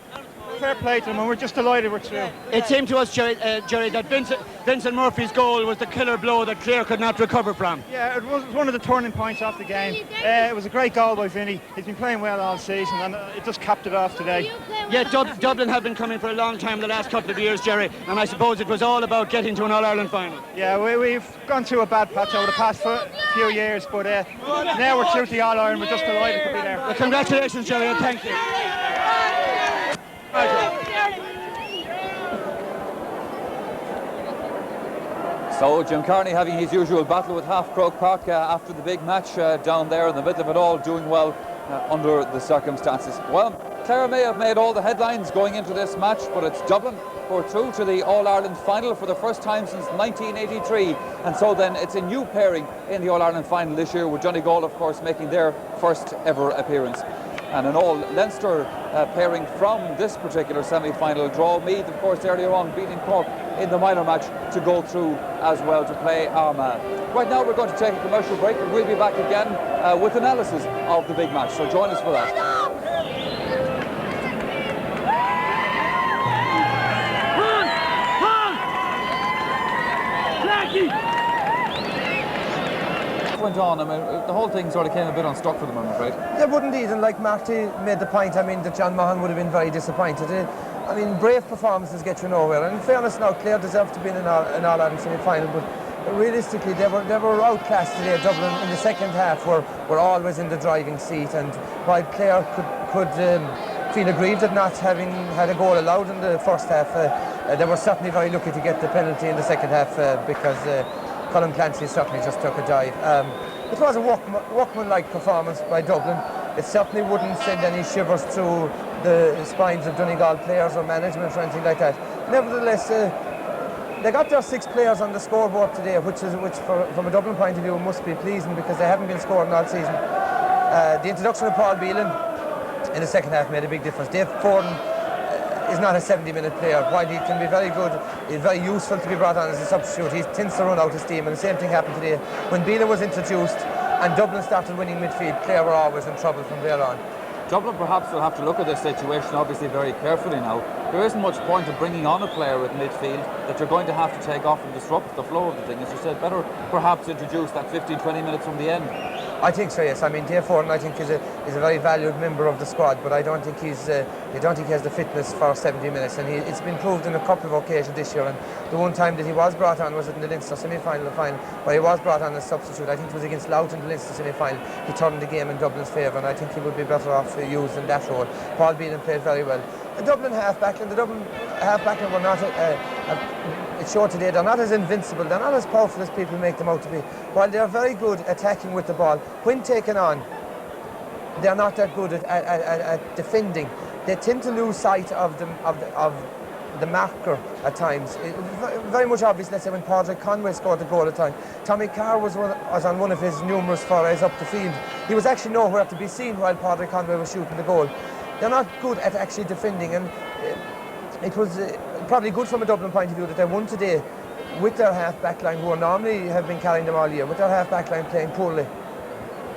fair play to them, and we're just delighted we're through. It seemed to us, Jerry, that Vincent Murphy's goal was the killer blow that Clare could not recover from. Yeah, it was one of the turning points of the game. It was a great goal by Vinny. He's been playing well all season, and it just capped it off today. Yeah, Dublin have been coming for a long time the last couple of years, Jerry, and I suppose it was all about getting to an All-Ireland final. Yeah, we've gone through a bad patch over the past few years, but now we're through to the All-Ireland. We're just delighted to be there. Well, congratulations, Jerry, and thank you. So Jim Carney having his usual battle with Half Croke Park after the big match down there in the middle of it all, doing well under the circumstances. Well, Clare may have made all the headlines going into this match, but it's Dublin who are through to the All-Ireland final for the first time since 1983, and so then it's a new pairing in the All-Ireland final this year, with Donegal of course making their first ever appearance. And an all-Leinster pairing from this particular semi-final draw. Meath, of course, earlier on beating Cork in the minor match to go through as well to play Armagh. Right now we're going to take a commercial break, and we'll be back again with analysis of the big match. So join us for that. Went on. I mean, the whole thing sort of came a bit unstuck for them, I'm afraid. They would indeed, and like Marty made the point, I mean, that John Mahan would have been very disappointed. I mean, brave performances get you nowhere, and in fairness now, Clare deserved to be in an All-Ireland semi-final, but realistically they were outclassed today. Dublin in the second half were always in the driving seat, and while Clare could feel aggrieved at not having had a goal allowed in the first half, they were certainly very lucky to get the penalty in the second half because Colin Clancy certainly just took a dive. It was a workman-like performance by Dublin. It certainly wouldn't send any shivers through the spines of Donegal players or management or anything like that. Nevertheless, they got their 6 players on the scoreboard today, which from a Dublin point of view must be pleasing because they haven't been scoring all season. The introduction of Paul Beelan in the second half made a big difference. Dave Forden is not a 70-minute player. While he can be very good, he's very useful to be brought on as a substitute. He tends to run out of steam, and the same thing happened today. When Beelan was introduced and Dublin started winning midfield, Clare were always in trouble from there on. Dublin perhaps will have to look at this situation obviously very carefully now. There isn't much point in bringing on a player at midfield that you're going to have to take off and disrupt the flow of the thing. As you said, better perhaps introduce that 15-20 minutes from the end. I think so, yes. I mean, Dave Forden, I think, is a very valued member of the squad, but I don't think he has the fitness for 70 minutes. And it's been proved on a couple of occasions this year. And the one time that he was brought on was in the Leinster semi-final, where he was brought on as substitute. I think it was against Louth in the Leinster semi-final. He turned the game in Dublin's favour, and I think he would be better off used in that role. Paul Beelan played very well. The Dublin half-backline were not. It showed today they're not as invincible, they're not as powerful as people make them out to be. While they're very good attacking with the ball, when taken on, they're not that good at defending. They tend to lose sight of the marker at times. It was very much obvious, let's say, when Padraig Conway scored the goal at the time. Tommy Carr was on one of his numerous forays up the field. He was actually nowhere to be seen while Padraig Conway was shooting the goal. They're not good at actually defending, and it was probably good from a Dublin point of view that they won today with their half-back line, who normally have been carrying them all year, with their half-back line playing poorly.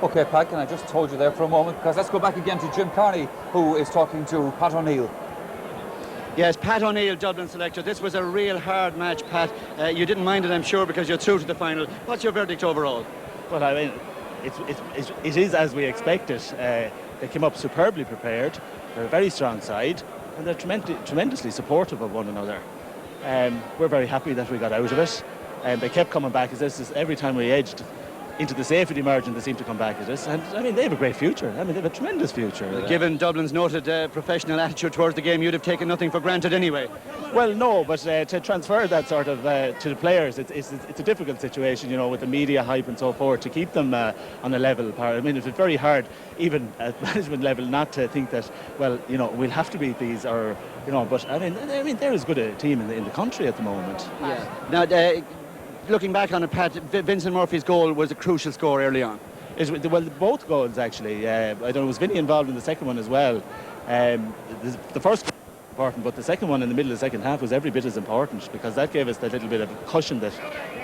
OK, Pat, and I just told you there for a moment, because let's go back again to Jim Carney, who is talking to Pat O'Neill. Yes, Pat O'Neill, Dublin selector. This was a real hard match, Pat. You didn't mind it, I'm sure, because you're through to the final. What's your verdict overall? Well, I mean, it is as we expected. They came up superbly prepared. They're a very strong side, and they're tremendously supportive of one another. We're very happy that we got out of it. They kept coming back as this. Every time we edged into the safety margin, they seem to come back at us. And I mean, they have a great future. I mean, they have a tremendous future. Given Dublin's noted professional attitude towards the game, you'd have taken nothing for granted anyway. Well, no, but to transfer that sort of to the players, it's a difficult situation, you know, with the media hype and so forth, to keep them on a level par. I mean, it's very hard, even at management level, not to think that, well, you know, we'll have to beat these, or, you know. But I mean, they're as good a team in the country at the moment. Yeah. Now, looking back on it, Pat, Vincent Murphy's goal was a crucial score early on. Well, both goals actually. I don't know, was Vinny involved in the second one as well? The first important, but the second one in the middle of the second half was every bit as important, because that gave us that little bit of cushion that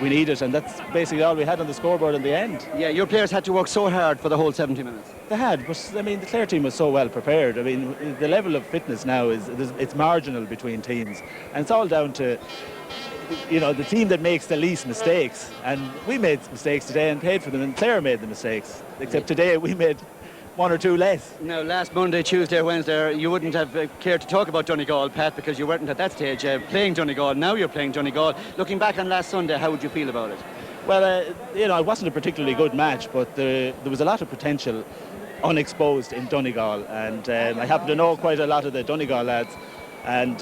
we needed, and that's basically all we had on the scoreboard in the end. Yeah, your players had to work so hard for the whole 70 minutes. They had, but I mean, the Clare team was so well prepared. I mean, the level of fitness now it's marginal between teams, and it's all down to, you know, the team that makes the least mistakes. And we made mistakes today and paid for them, and Clare made the mistakes. Except today we made one or two less. Now, last Monday, Tuesday, Wednesday, you wouldn't have cared to talk about Donegal, Pat, because you weren't at that stage playing Donegal. Now you're playing Donegal. Looking back on last Sunday, how would you feel about it? Well, you know, it wasn't a particularly good match, but there was a lot of potential unexposed in Donegal, and I happen to know quite a lot of the Donegal lads, and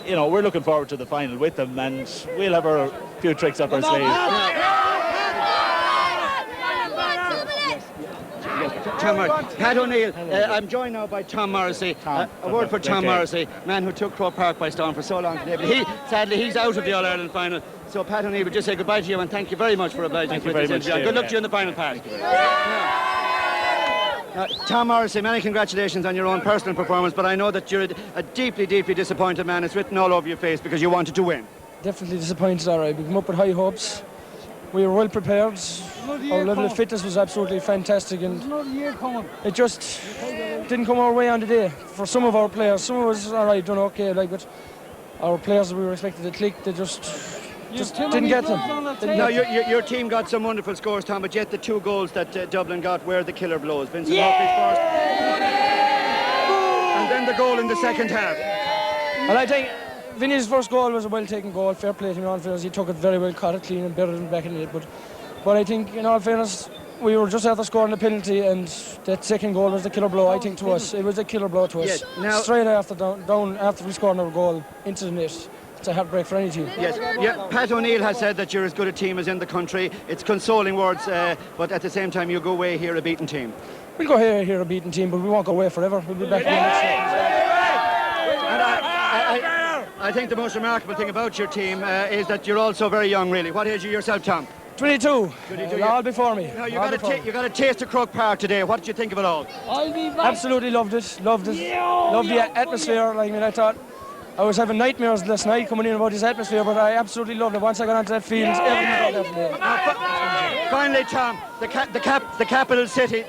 you know, we're looking forward to the final with them, and we'll have our few tricks up our sleeve. Pat O'Neill, I'm joined now by Tom Morrissey. A word for Tom Morrissey, man who took Croke Park by storm for so long today, but sadly he's out of the All-Ireland final. So Pat O'Neill, would just say goodbye to you and thank you very much for obliging us with this interview. Good luck to you in the final, Pat. Tom Morrissey, many congratulations on your own personal performance, but I know that you're a deeply, deeply disappointed man. It's written all over your face because you wanted to win. Definitely disappointed, all right. We came up with high hopes. We were well prepared. Our level of fitness was absolutely fantastic, and it just didn't come our way on the day. For some of our players, some of us, all right, done okay, like, but our players that we were expected to click, they just didn't get them. Now, your team got some wonderful scores, Tom, but yet the two goals that Dublin got were the killer blows. Vincent Hoffley's first, and then the goal in the second half. Well, I think Vinny's first goal was a well-taken goal. Fair play to him, in all fairness. He took it very well, caught it clean and better than back in it. But I think, in all fairness, we were just after scoring the penalty, and that second goal was the killer blow, I think, to us. It was a killer blow to us. Yeah, now, straight after down after we scored our goal into the net. It's a heartbreak for any team. Yes, yeah. Pat O'Neill has said that you're as good a team as in the country. It's consoling words, but at the same time, you go away here a beaten team. We'll go here a beaten team, but we won't go away forever. We'll be back here next year. And I think the most remarkable thing about your team is that you're also very young, really. What age are you yourself, Tom? 22. All before me. Now, you got a taste of Croke Park today. What did you think of it all? Absolutely loved it. Loved the atmosphere. Like, I mean, I thought I was having nightmares last night coming in about this atmosphere, but I absolutely loved it. Once I got onto that field, everything got there. Finally, Tom, the capital city.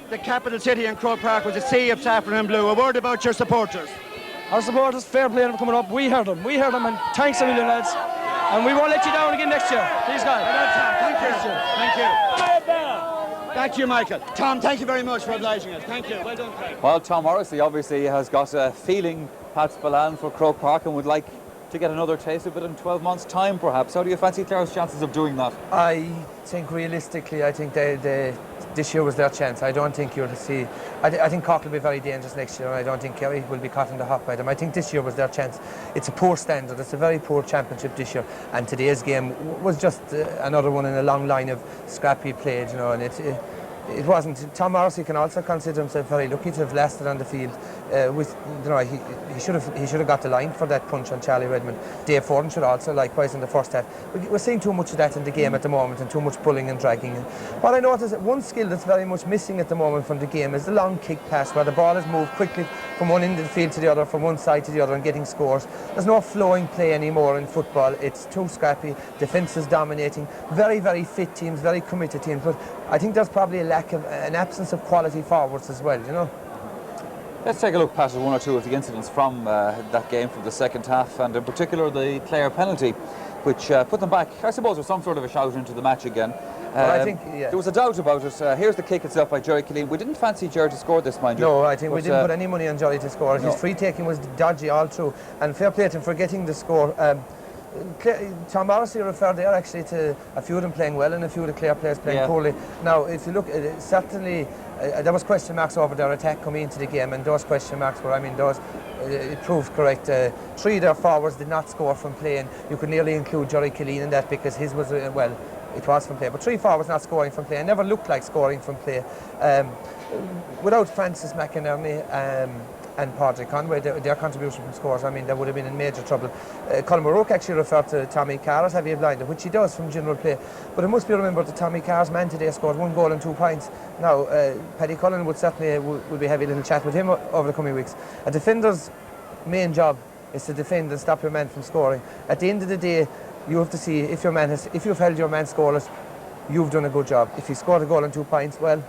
The capital city in Croke Park was a sea of saffron and blue. A word about your supporters. Our supporters, fair play for coming up. We heard them, and thanks a million, lads. And we won't let you down again next year. Please, God. Thank you, Michael. Tom, thank you very much for obliging us. Thank you. Well done, Craig. Well, Tom Morrissey obviously has got a feeling, Pat Spillane, for Croke Park and would like to get another taste of it in 12 months' time, perhaps. How do you fancy Clare's chances of doing that? I think realistically, I think this year was their chance. I don't think you'll see. I think Cork will be very dangerous next year, and I don't think Kerry will be caught in the hop by them. I think this year was their chance. It's a poor standard. It's a very poor championship this year, and today's game was just another one in a long line of scrappy play, you know. And it wasn't. Tom Morrissey can also consider himself very lucky to have lasted on the field. He should have got the line for that punch on Charlie Redmond. Dave Forden should also, likewise, in the first half. We're seeing too much of that in the game at the moment, and too much pulling and dragging. What I notice, one skill that's very much missing at the moment from the game is the long kick pass, where the ball is moved quickly from one end of the field to the other, from one side to the other, and getting scores. There's no flowing play anymore in football. It's too scrappy. Defence is dominating. Very, very fit teams, very committed teams. But I think there's probably an absence of quality forwards as well, you know. Let's take a look, Pat, at one or two of the incidents from that game, from the second half, and in particular the Clare penalty, which put them back, I suppose, with some sort of a shout into the match again. I think, yeah. There was a doubt about it. Here's the kick itself by Jerry Killeen. We didn't fancy Jerry to score this, mind you. No, I think we didn't put any money on Jerry to score. His free taking was dodgy all through, and fair play to him for getting the score. Tom Morrissey referred there actually to a few of them playing well and a few of the Clare players playing poorly. Now, if you look at it, certainly there was question marks over their attack coming into the game, and those question marks were, it proved correct. 3 of their forwards did not score from playing. You could nearly include Jerry Killeen in that because his was, it was from play, but 3 forwards not scoring from play and never looked like scoring from play. Without Francis McInerney and Padraig Conway, their contribution from scores, they would have been in major trouble. Colin O'Rourke actually referred to Tommy Carr as heavy blinded, which he does from general play. But it must be remembered that Tommy Carr's man today scored 1 goal and 2 points. Now, Paddy Cullen would certainly will be having a little chat with him over the coming weeks. A defender's main job is to defend and stop your man from scoring. At the end of the day, you have to see if you've held your man scoreless, you've done a good job. If you scored a goal and 2 points, well.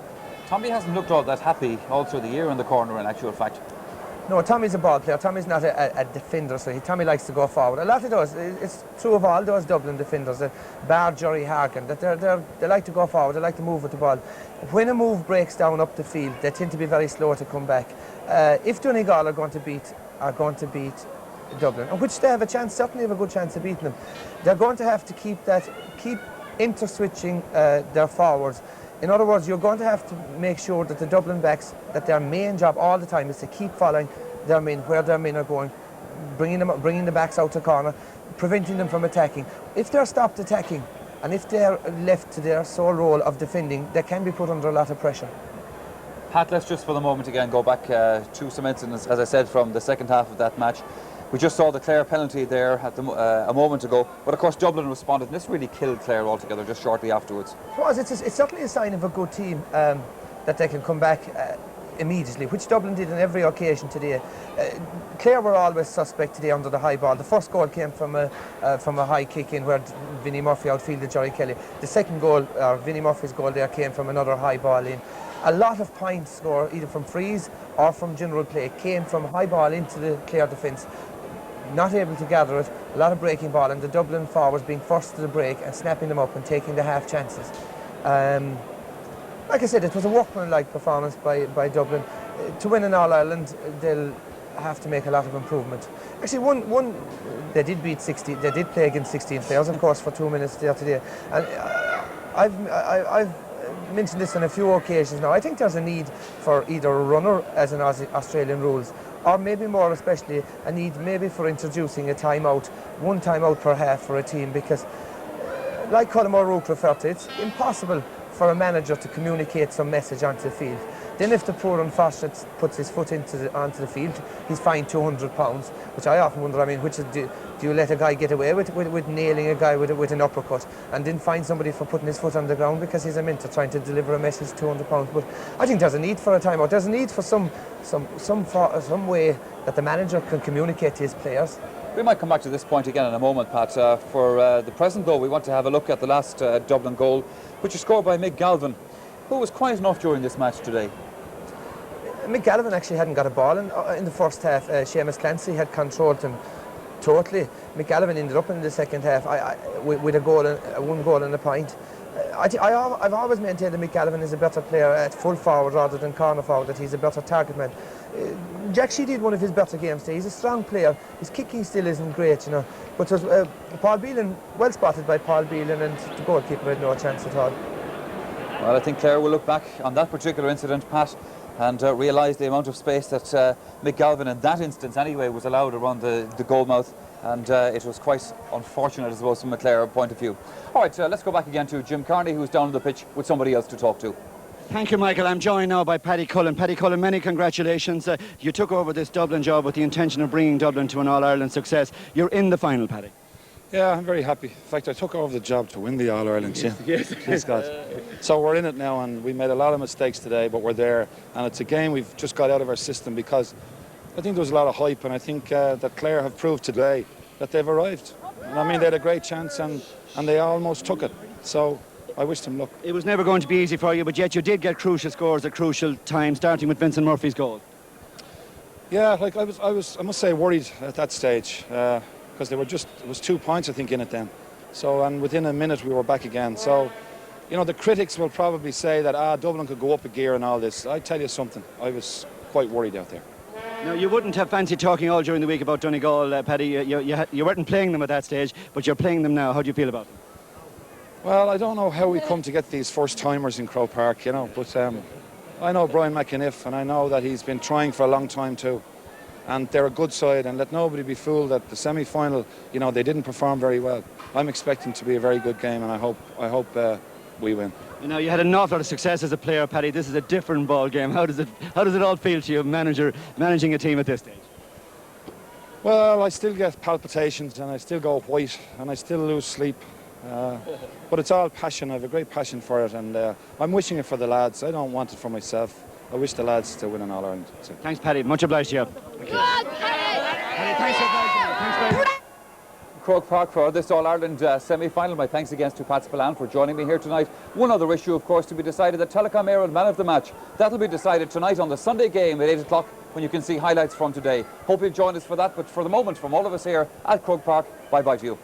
Tommy hasn't looked all that happy all through the year in the corner, in actual fact. No, Tommy's a ball player. Tommy's not a defender, so Tommy likes to go forward. A lot of those, it's true of all those Dublin defenders, bar Jerry Harkin, that they like to go forward, they like to move with the ball. When a move breaks down up the field, they tend to be very slow to come back. If Donegal are going to beat Dublin, and which they have a chance, certainly have a good chance of beating them, they're going to have to keep inter-switching their forwards. In other words, you're going to have to make sure that the Dublin backs, that their main job all the time is to keep following their men, where their men are going, bringing the backs out to corner, preventing them from attacking. If they're stopped attacking, and if they're left to their sole role of defending, they can be put under a lot of pressure. Pat, let's just for the moment again go back to some incidents, as I said, from the second half of that match. We just saw the Clare penalty there at a moment ago, but of course Dublin responded, and this really killed Clare altogether just shortly afterwards. It's certainly a sign of a good team that they can come back immediately, which Dublin did on every occasion today. Clare were always suspect today under the high ball. The first goal came from a high kick in where Vinnie Murphy outfielded Jerry Kelly. The second goal, Vinnie Murphy's goal there, came from another high ball in. A lot of points scored either from frees or from general play came from high ball into the Clare defence. Not able to gather it, a lot of breaking ball, and the Dublin forwards being forced to the break and snapping them up and taking the half chances. Like I said, it was a workmanlike performance by Dublin. To win in All-Ireland, they'll have to make a lot of improvement. Actually, they did beat 60. They did play against 16 players, of course, for 2 minutes there today. And I've mentioned this on a few occasions now. I think there's a need for either a runner, as in Australian rules, or maybe more especially a need maybe for introducing a timeout, 1 timeout per half for a team, because like Colm O'Rourke referred to, it's impossible for a manager to communicate some message onto the field. Then if the poor unfortunate puts his foot onto the field, he's fined £200, which I often wonder, I mean, do you let a guy get away with nailing a guy with an uppercut and then find somebody for putting his foot on the ground because he's a mentor trying to deliver a message, £200? But I think there's a need for a timeout. There's a need for some way that the manager can communicate to his players. We might come back to this point again in a moment, Pat. For the present, though, we want to have a look at the last Dublin goal, which was scored by Mick Galvin, who was quiet enough during this match today. Mick Galvin actually hadn't got a ball in the first half. Seamus Clancy had controlled him totally. Mick Galvin ended up in the second half with a goal, 1 goal and a point. I've always maintained that Mick Galvin is a better player at full forward rather than corner forward, that he's a better target man. Jack Sheedy had one of his better games today. He's a strong player. His kicking still isn't great, you know. But it was, Paul Beelan, well spotted by Paul Beelan, and the goalkeeper had no chance at all. Well, I think Clare will look back on that particular incident, Pat, and realise the amount of space that Mick Galvin, in that instance anyway, was allowed around the goal mouth, and it was quite unfortunate, I suppose, from a Clare point of view. All right, let's go back again to Jim Carney, who's down on the pitch with somebody else to talk to. Thank you, Michael. I'm joined now by Paddy Cullen. Paddy Cullen, many congratulations. You took over this Dublin job with the intention of bringing Dublin to an All-Ireland success. You're in the final, Paddy. Yeah, I'm very happy. In fact, I took over the job to win the All-Ireland. Yes. Please God. So we're in it now, and we made a lot of mistakes today, but we're there. And it's a game we've just got out of our system because I think there was a lot of hype, and I think that Clare have proved today that they've arrived. And I mean, they had a great chance, and they almost took it. So I wish them luck. It was never going to be easy for you, but yet you did get crucial scores at crucial times, starting with Vincent Murphy's goal. Yeah, like I must say, worried at that stage because it was 2 points I think in it then. So, and within a minute we were back again. So, you know, the critics will probably say that Dublin could go up a gear and all this. I tell you something, I was quite worried out there. Now, you wouldn't have fancied talking all during the week about Donegal, Paddy. You weren't playing them at that stage, but you're playing them now. How do you feel about them? Well, I don't know how we come to get these first-timers in Croke Park, you know, but I know Brian McAniff, and I know that he's been trying for a long time too. And they're a good side, and let nobody be fooled that the semi-final, you know, they didn't perform very well. I'm expecting to be a very good game, and I hope we win. You know, you had an awful lot of success as a player, Paddy. This is a different ball game. How does it all feel to you, managing a team at this stage? Well, I still get palpitations, and I still go white, and I still lose sleep. But it's all passion. I have a great passion for it, and I'm wishing it for the lads. I don't want it for myself. I wish the lads to win an All-Ireland. Thanks, Paddy. Much obliged to you. Thank you. Thanks very much. Croke Park for this All-Ireland semi-final. My thanks again to Pat Spillane for joining me here tonight. One other issue, of course, to be decided, the Telecom Éireann Man of the Match. That'll be decided tonight on the Sunday game at 8 o'clock when you can see highlights from today. Hope you'll join us for that, but for the moment, from all of us here at Croke Park, bye-bye to you.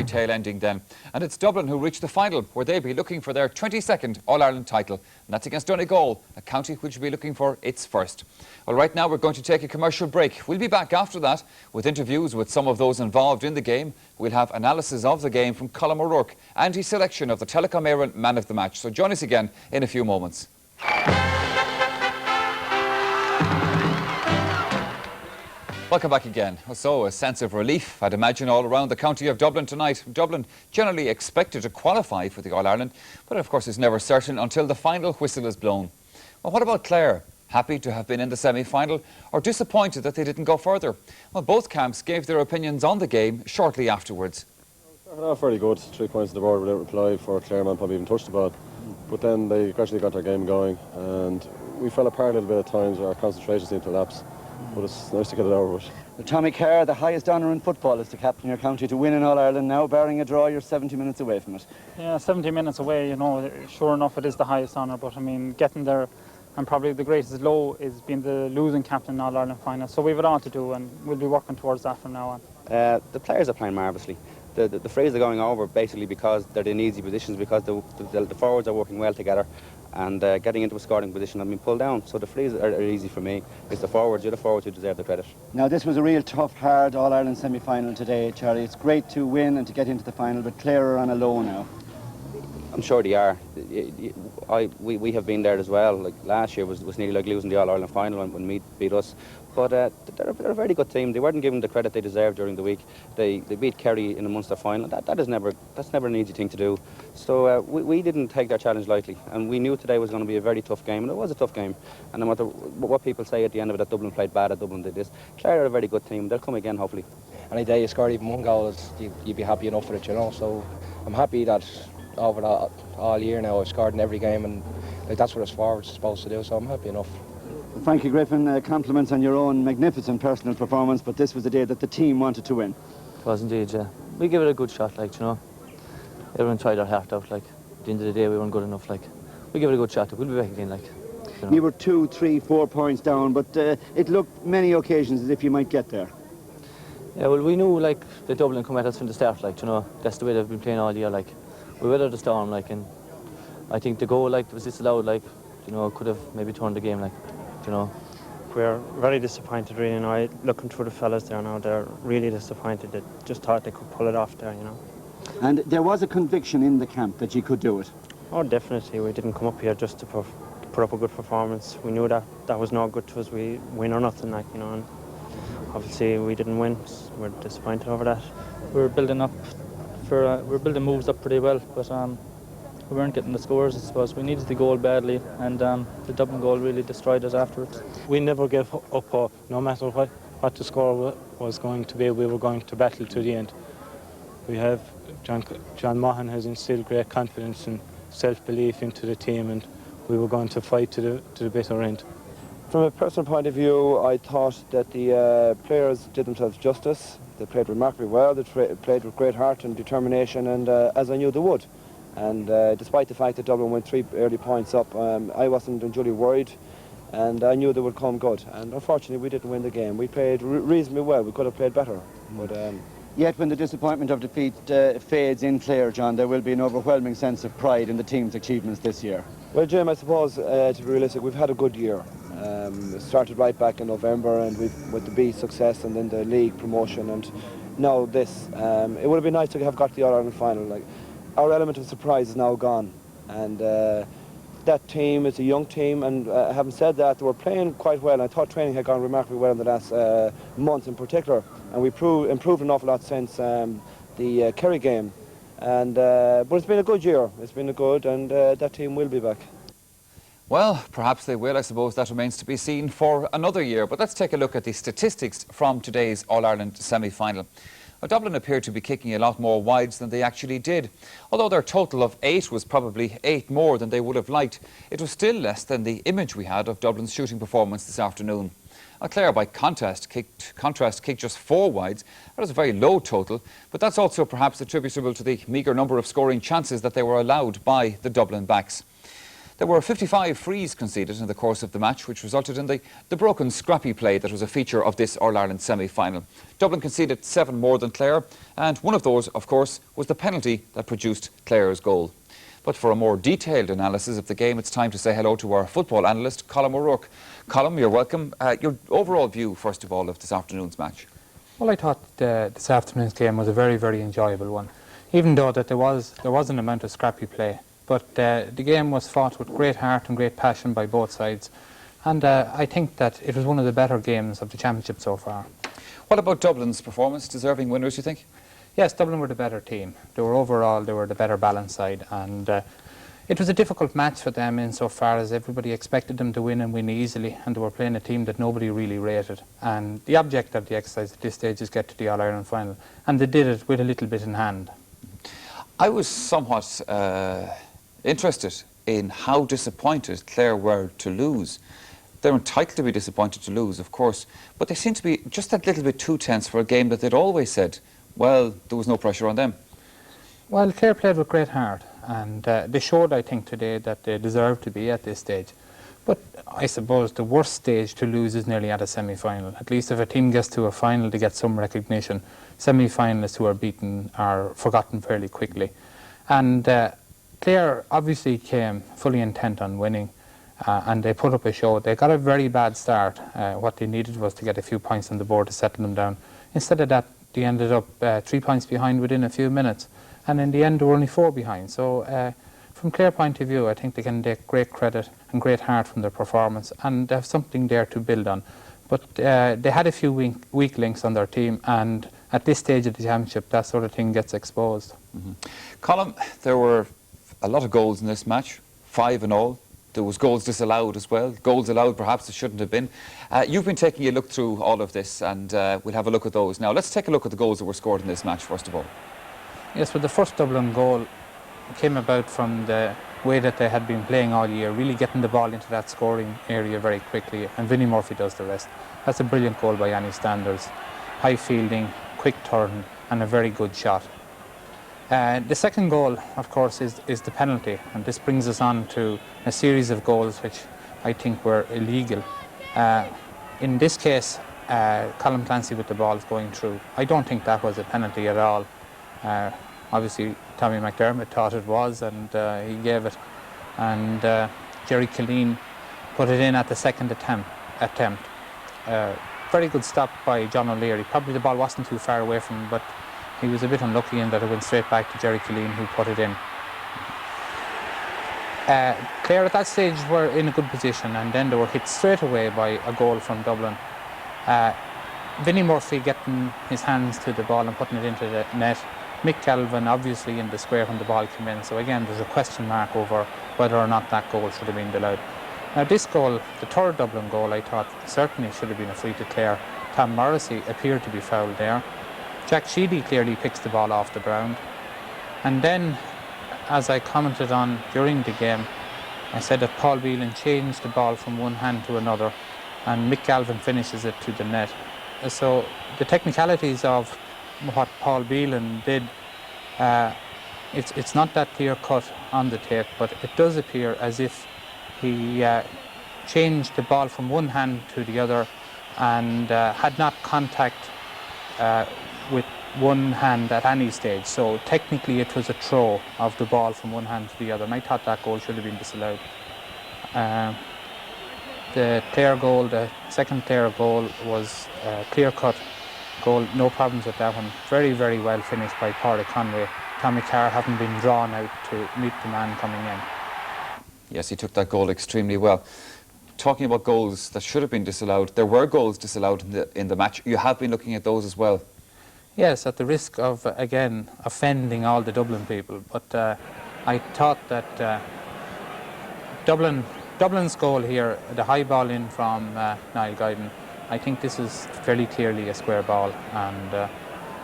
Tail ending then, and it's Dublin who reached the final, where they'll be looking for their 22nd All-Ireland title, and that's against Donegal, a county which will be looking for its first. Well, right now we're going to take a commercial break. We'll be back after that with interviews with some of those involved in the game. We'll have analysis of the game from Colm O'Rourke and his selection of the Telecom Éireann Man of the Match. So join us again in a few moments. Welcome back again. So, a sense of relief, I'd imagine, all around the county of Dublin tonight. Dublin generally expected to qualify for the All-Ireland, but of course it's never certain until the final whistle is blown. Well, what about Clare? Happy to have been in the semi-final, or disappointed that they didn't go further? Well, both camps gave their opinions on the game shortly afterwards. Started off very good, 3 points on the board without reply for Clareman, probably even touched the ball. But then they gradually got their game going, and we fell apart a little bit at times. Our concentration seemed to lapse. But it's nice to get it over with. Well, Tommy Clare, the highest honour in football is to captain your county to win in All-Ireland. Now, barring a draw, you're 70 minutes away from it. Yeah, 70 minutes away, you know, sure enough it is the highest honour, but I mean, getting there, and probably the greatest low is being the losing captain in All-Ireland final. So we've it all to do, and we'll be working towards that from now on. The players are playing marvellously. The frays are going over basically because they're in easy positions, because the forwards are working well together, and getting into a scoring position and being pulled down. So the frees are easy for me. It's the forwards, who deserve the credit. Now, this was a real tough, hard All-Ireland semi-final today, Charlie. It's great to win and to get into the final, but Clare are on a low now. I'm sure they are. We have been there as well. Like last year was nearly like losing the All-Ireland final when Meath beat us. But they're a very good team. They weren't given the credit they deserved during the week. They beat Kerry in the Munster final. That's never an easy thing to do. So we didn't take their challenge lightly, and we knew today was going to be a very tough game, and it was a tough game. And no matter what people say at the end of it, that Dublin played bad, that Dublin did this, Clare are a very good team. They'll come again, hopefully. Any day you score even one goal, you'd be happy enough with it, you know. So I'm happy that over all year now I've scored in every game, and like, that's what us forwards are supposed to do. So I'm happy enough. Frankie Griffin, compliments on your own magnificent personal performance, but this was the day that the team wanted to win. It was indeed, yeah. We gave it a good shot, like, you know. Everyone tried their heart out, like. At the end of the day, we weren't good enough, like. We gave it a good shot. We'll be back again, like. You know. You were 2, 3, 4 points down, but it looked many occasions as if you might get there. Yeah, well, we knew, like, that Dublin come at us from the start, like, you know. That's the way they've been playing all year, like. We weathered the storm, like, and I think the goal, like, was disallowed, like, you know, could have maybe turned the game, like, you know. We're very disappointed, really, you know. Looking through the fellas there now, they're really disappointed. They just thought they could pull it off there, you know. And there was a conviction in the camp that you could do it. Oh, definitely. We didn't come up here just to put up a good performance. We knew that was not good to us. We win or nothing, like, you know. And obviously, we didn't win. We're disappointed over that. We're building moves up pretty well, but we weren't getting the scores, I suppose. We needed the goal badly, and the Dublin goal really destroyed us afterwards. We never gave up hope. No matter what the score was going to be, we were going to battle to the end. We have John Maughan has instilled great confidence and self-belief into the team, and we were going to fight to the bitter end. From a personal point of view, I thought that the players did themselves justice. They played remarkably well. They played with great heart and determination, and as I knew they would. And despite the fact that Dublin went 3 early points up, I wasn't unduly worried, and I knew they would come good. And unfortunately, we didn't win the game. We played reasonably well. We could have played better. But yet, when the disappointment of defeat fades in Clare, John, there will be an overwhelming sense of pride in the team's achievements this year. Well, Jim, I suppose, to be realistic, we've had a good year. It started right back in November, and with the B success, and then the league promotion, and now this. It would have been nice to have got the All-Ireland final. Like, our element of surprise is now gone, and that team is a young team, and having said that, they were playing quite well. I thought training had gone remarkably well in the last month in particular, and we improved an awful lot since the Kerry game. And but it's been a good year. It's been and that team will be back. Well, perhaps they will. I suppose that remains to be seen for another year. But let's take a look at the statistics from today's All-Ireland semi-final. Well, Dublin appeared to be kicking a lot more wides than they actually did. Although their total of 8 was probably 8 more than they would have liked, it was still less than the image we had of Dublin's shooting performance this afternoon. Clare, by contrast, kicked just 4 wides. That was a very low total, but that's also perhaps attributable to the meagre number of scoring chances that they were allowed by the Dublin backs. There were 55 frees conceded in the course of the match, which resulted in the broken scrappy play that was a feature of this All-Ireland semi-final. Dublin conceded 7 more than Clare, and one of those, of course, was the penalty that produced Clare's goal. But for a more detailed analysis of the game, it's time to say hello to our football analyst, Colm O'Rourke. Colm, you're welcome. Your overall view, first of all, of this afternoon's match? Well, I thought this afternoon's game was a very, very enjoyable one, even though that there was an amount of scrappy play. But the game was fought with great heart and great passion by both sides, and I think that it was one of the better games of the championship so far. What about Dublin's performance? Deserving winners, you think? Yes, Dublin were the better team. They were the better balanced side, and it was a difficult match for them insofar as everybody expected them to win and win easily, and they were playing a team that nobody really rated. And the object of the exercise at this stage is get to the All-Ireland final, and they did it with a little bit in hand. I was somewhat interested in how disappointed Clare were to lose. They're entitled to be disappointed to lose, of course, but they seem to be just that little bit too tense for a game that they'd always said, well, there was no pressure on them. Well, Clare played with great heart, and they showed, I think, today that they deserve to be at this stage. But I suppose the worst stage to lose is nearly at a semi-final. At least if a team gets to a final, they get some recognition. Semi-finalists who are beaten are forgotten fairly quickly. And Clare obviously came fully intent on winning, and they put up a show. They got a very bad start. What they needed was to get a few points on the board to settle them down. Instead of that, they ended up 3 points behind within a few minutes. And in the end, they were only 4 behind. So from Clare point of view, I think they can take great credit and great heart from their performance, and they have something there to build on. But they had a few weak links on their team, and at this stage of the championship, that sort of thing gets exposed. Colm, there were a lot of goals in this match, 5 in all. There was goals disallowed as well, goals allowed perhaps that shouldn't have been. You've been taking a look through all of this, and we'll have a look at those. Now, let's take a look at the goals that were scored in this match, first of all. Yes, well, the first Dublin goal came about from the way that they had been playing all year, really getting the ball into that scoring area very quickly, and Vinnie Murphy does the rest. That's a brilliant goal by any standards. High fielding, quick turn, and a very good shot. The second goal, of course, is the penalty, and this brings us on to a series of goals which I think were illegal. In this case, Colm Clancy with the ball going through. I don't think that was a penalty at all. Obviously, Tommy McDermott thought it was, and he gave it. And Jerry Killeen put it in at the second attempt. Very good stop by John O'Leary. Probably the ball wasn't too far away from him, but he was a bit unlucky in that it went straight back to Jerry Killeen, who put it in. Clare at that stage were in a good position, and then they were hit straight away by a goal from Dublin. Vinnie Murphy getting his hands to the ball and putting it into the net. Mick Galvin obviously in the square when the ball came in, so again there's a question mark over whether or not that goal should have been allowed. Now this goal, the third Dublin goal, I thought certainly should have been a free to Clare. Tom Morrissey appeared to be fouled there. Jack Sheedy clearly picks the ball off the ground. And then, as I commented on during the game, I said that Paul Beelan changed the ball from one hand to another, and Mick Galvin finishes it to the net. So the technicalities of what Paul Beelan did, it's not that clear cut on the tape, but it does appear as if he changed the ball from one hand to the other and had not contact with one hand at any stage. So technically it was a throw of the ball from one hand to the other, and I thought that goal should have been disallowed. The Clare goal, the second Clare goal, was a clear-cut goal, no problems with that one. Very, very well finished by Pádraig Conway. Tommy Carr having been drawn out to meet the man coming in. Yes, he took that goal extremely well. Talking about goals that should have been disallowed, there were goals disallowed in the match. You have been looking at those as well. Yes, at the risk of, again, offending all the Dublin people, but I thought that Dublin's goal here, the high ball in from Niall Guyden, I think this is fairly clearly a square ball, and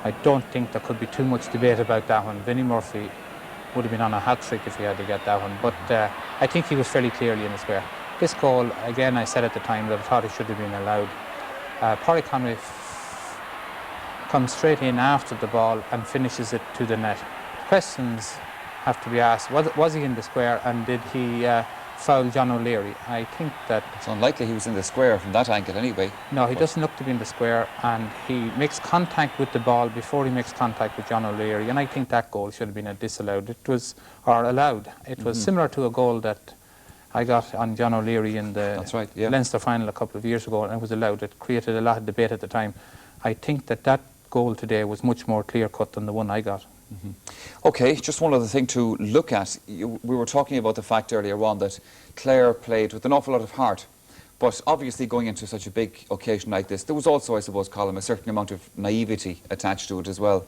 I don't think there could be too much debate about that one. Vinnie Murphy would have been on a hat-trick if he had to get that one, but I think he was fairly clearly in the square. This goal, again, I said at the time that I thought it should have been allowed. Pádraig Conway comes straight in after the ball and finishes it to the net. Questions have to be asked. Was he in the square, and did he foul John O'Leary? I think that... It's unlikely he was in the square from that angle anyway. No, he doesn't look to be in the square, and he makes contact with the ball before he makes contact with John O'Leary, and I think that goal should have been disallowed. It was, or allowed. It was similar to a goal that I got on John O'Leary in the Leinster final a couple of years ago, and it was allowed. It created a lot of debate at the time. I think that goal today was much more clear-cut than the one I got. Okay, just one other thing to look at. We were talking about the fact earlier on that Clare played with an awful lot of heart, but obviously going into such a big occasion like this, there was also, I suppose, Colin, a certain amount of naivety attached to it as well.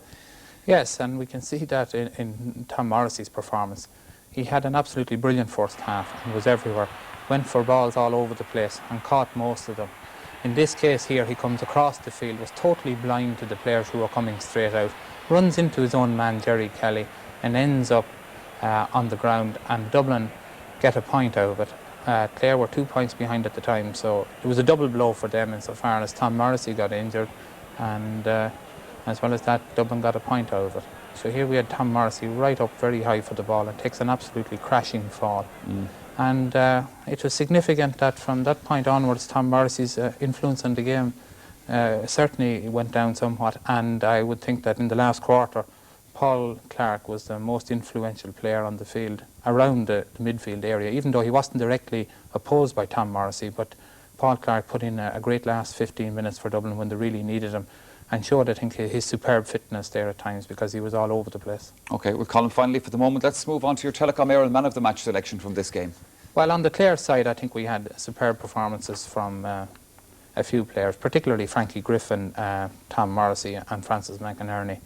Yes, and we can see that in Tom Morrissey's performance. He had an absolutely brilliant first half and was everywhere, went for balls all over the place and caught most of them. In this case here, he comes across the field, was totally blind to the players who were coming straight out, runs into his own man, Jerry Kelly, and ends up on the ground, and Dublin get a point out of it. Clare were 2 points behind at the time, so it was a double blow for them insofar as Tom Morrissey got injured, and as well as that, Dublin got a point out of it. So here we had Tom Morrissey right up very high for the ball and takes an absolutely crashing fall. And it was significant that from that point onwards, Tom Morrissey's influence on the game certainly went down somewhat, and I would think that in the last quarter, Paul Clarke was the most influential player on the field, around the midfield area, even though he wasn't directly opposed by Tom Morrissey, but Paul Clarke put in a great last 15 minutes for Dublin when they really needed him, and showed, I think, his superb fitness there at times, because he was all over the place. Okay, well, Colin, finally for the moment, let's move on to your Telecom Éireann Man of the Match selection from this game. Well, on the Clare side, I think we had superb performances from a few players, particularly Frankie Griffin, Tom Morrissey and Francis McInerney.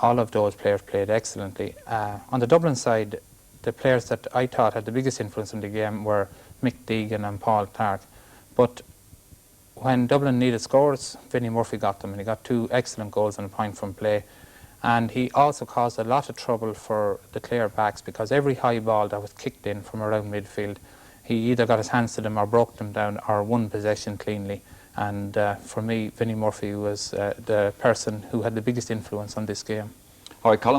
All of those players played excellently. On the Dublin side, the players that I thought had the biggest influence in the game were Mick Deegan and Paul Clarke. But when Dublin needed scores, Vinnie Murphy got them, and he got 2 excellent goals and a point from play. And he also caused a lot of trouble for the Clare backs, because every high ball that was kicked in from around midfield, he either got his hands to them or broke them down or won possession cleanly. And for me, Vinnie Murphy was the person who had the biggest influence on this game. All right, Colin.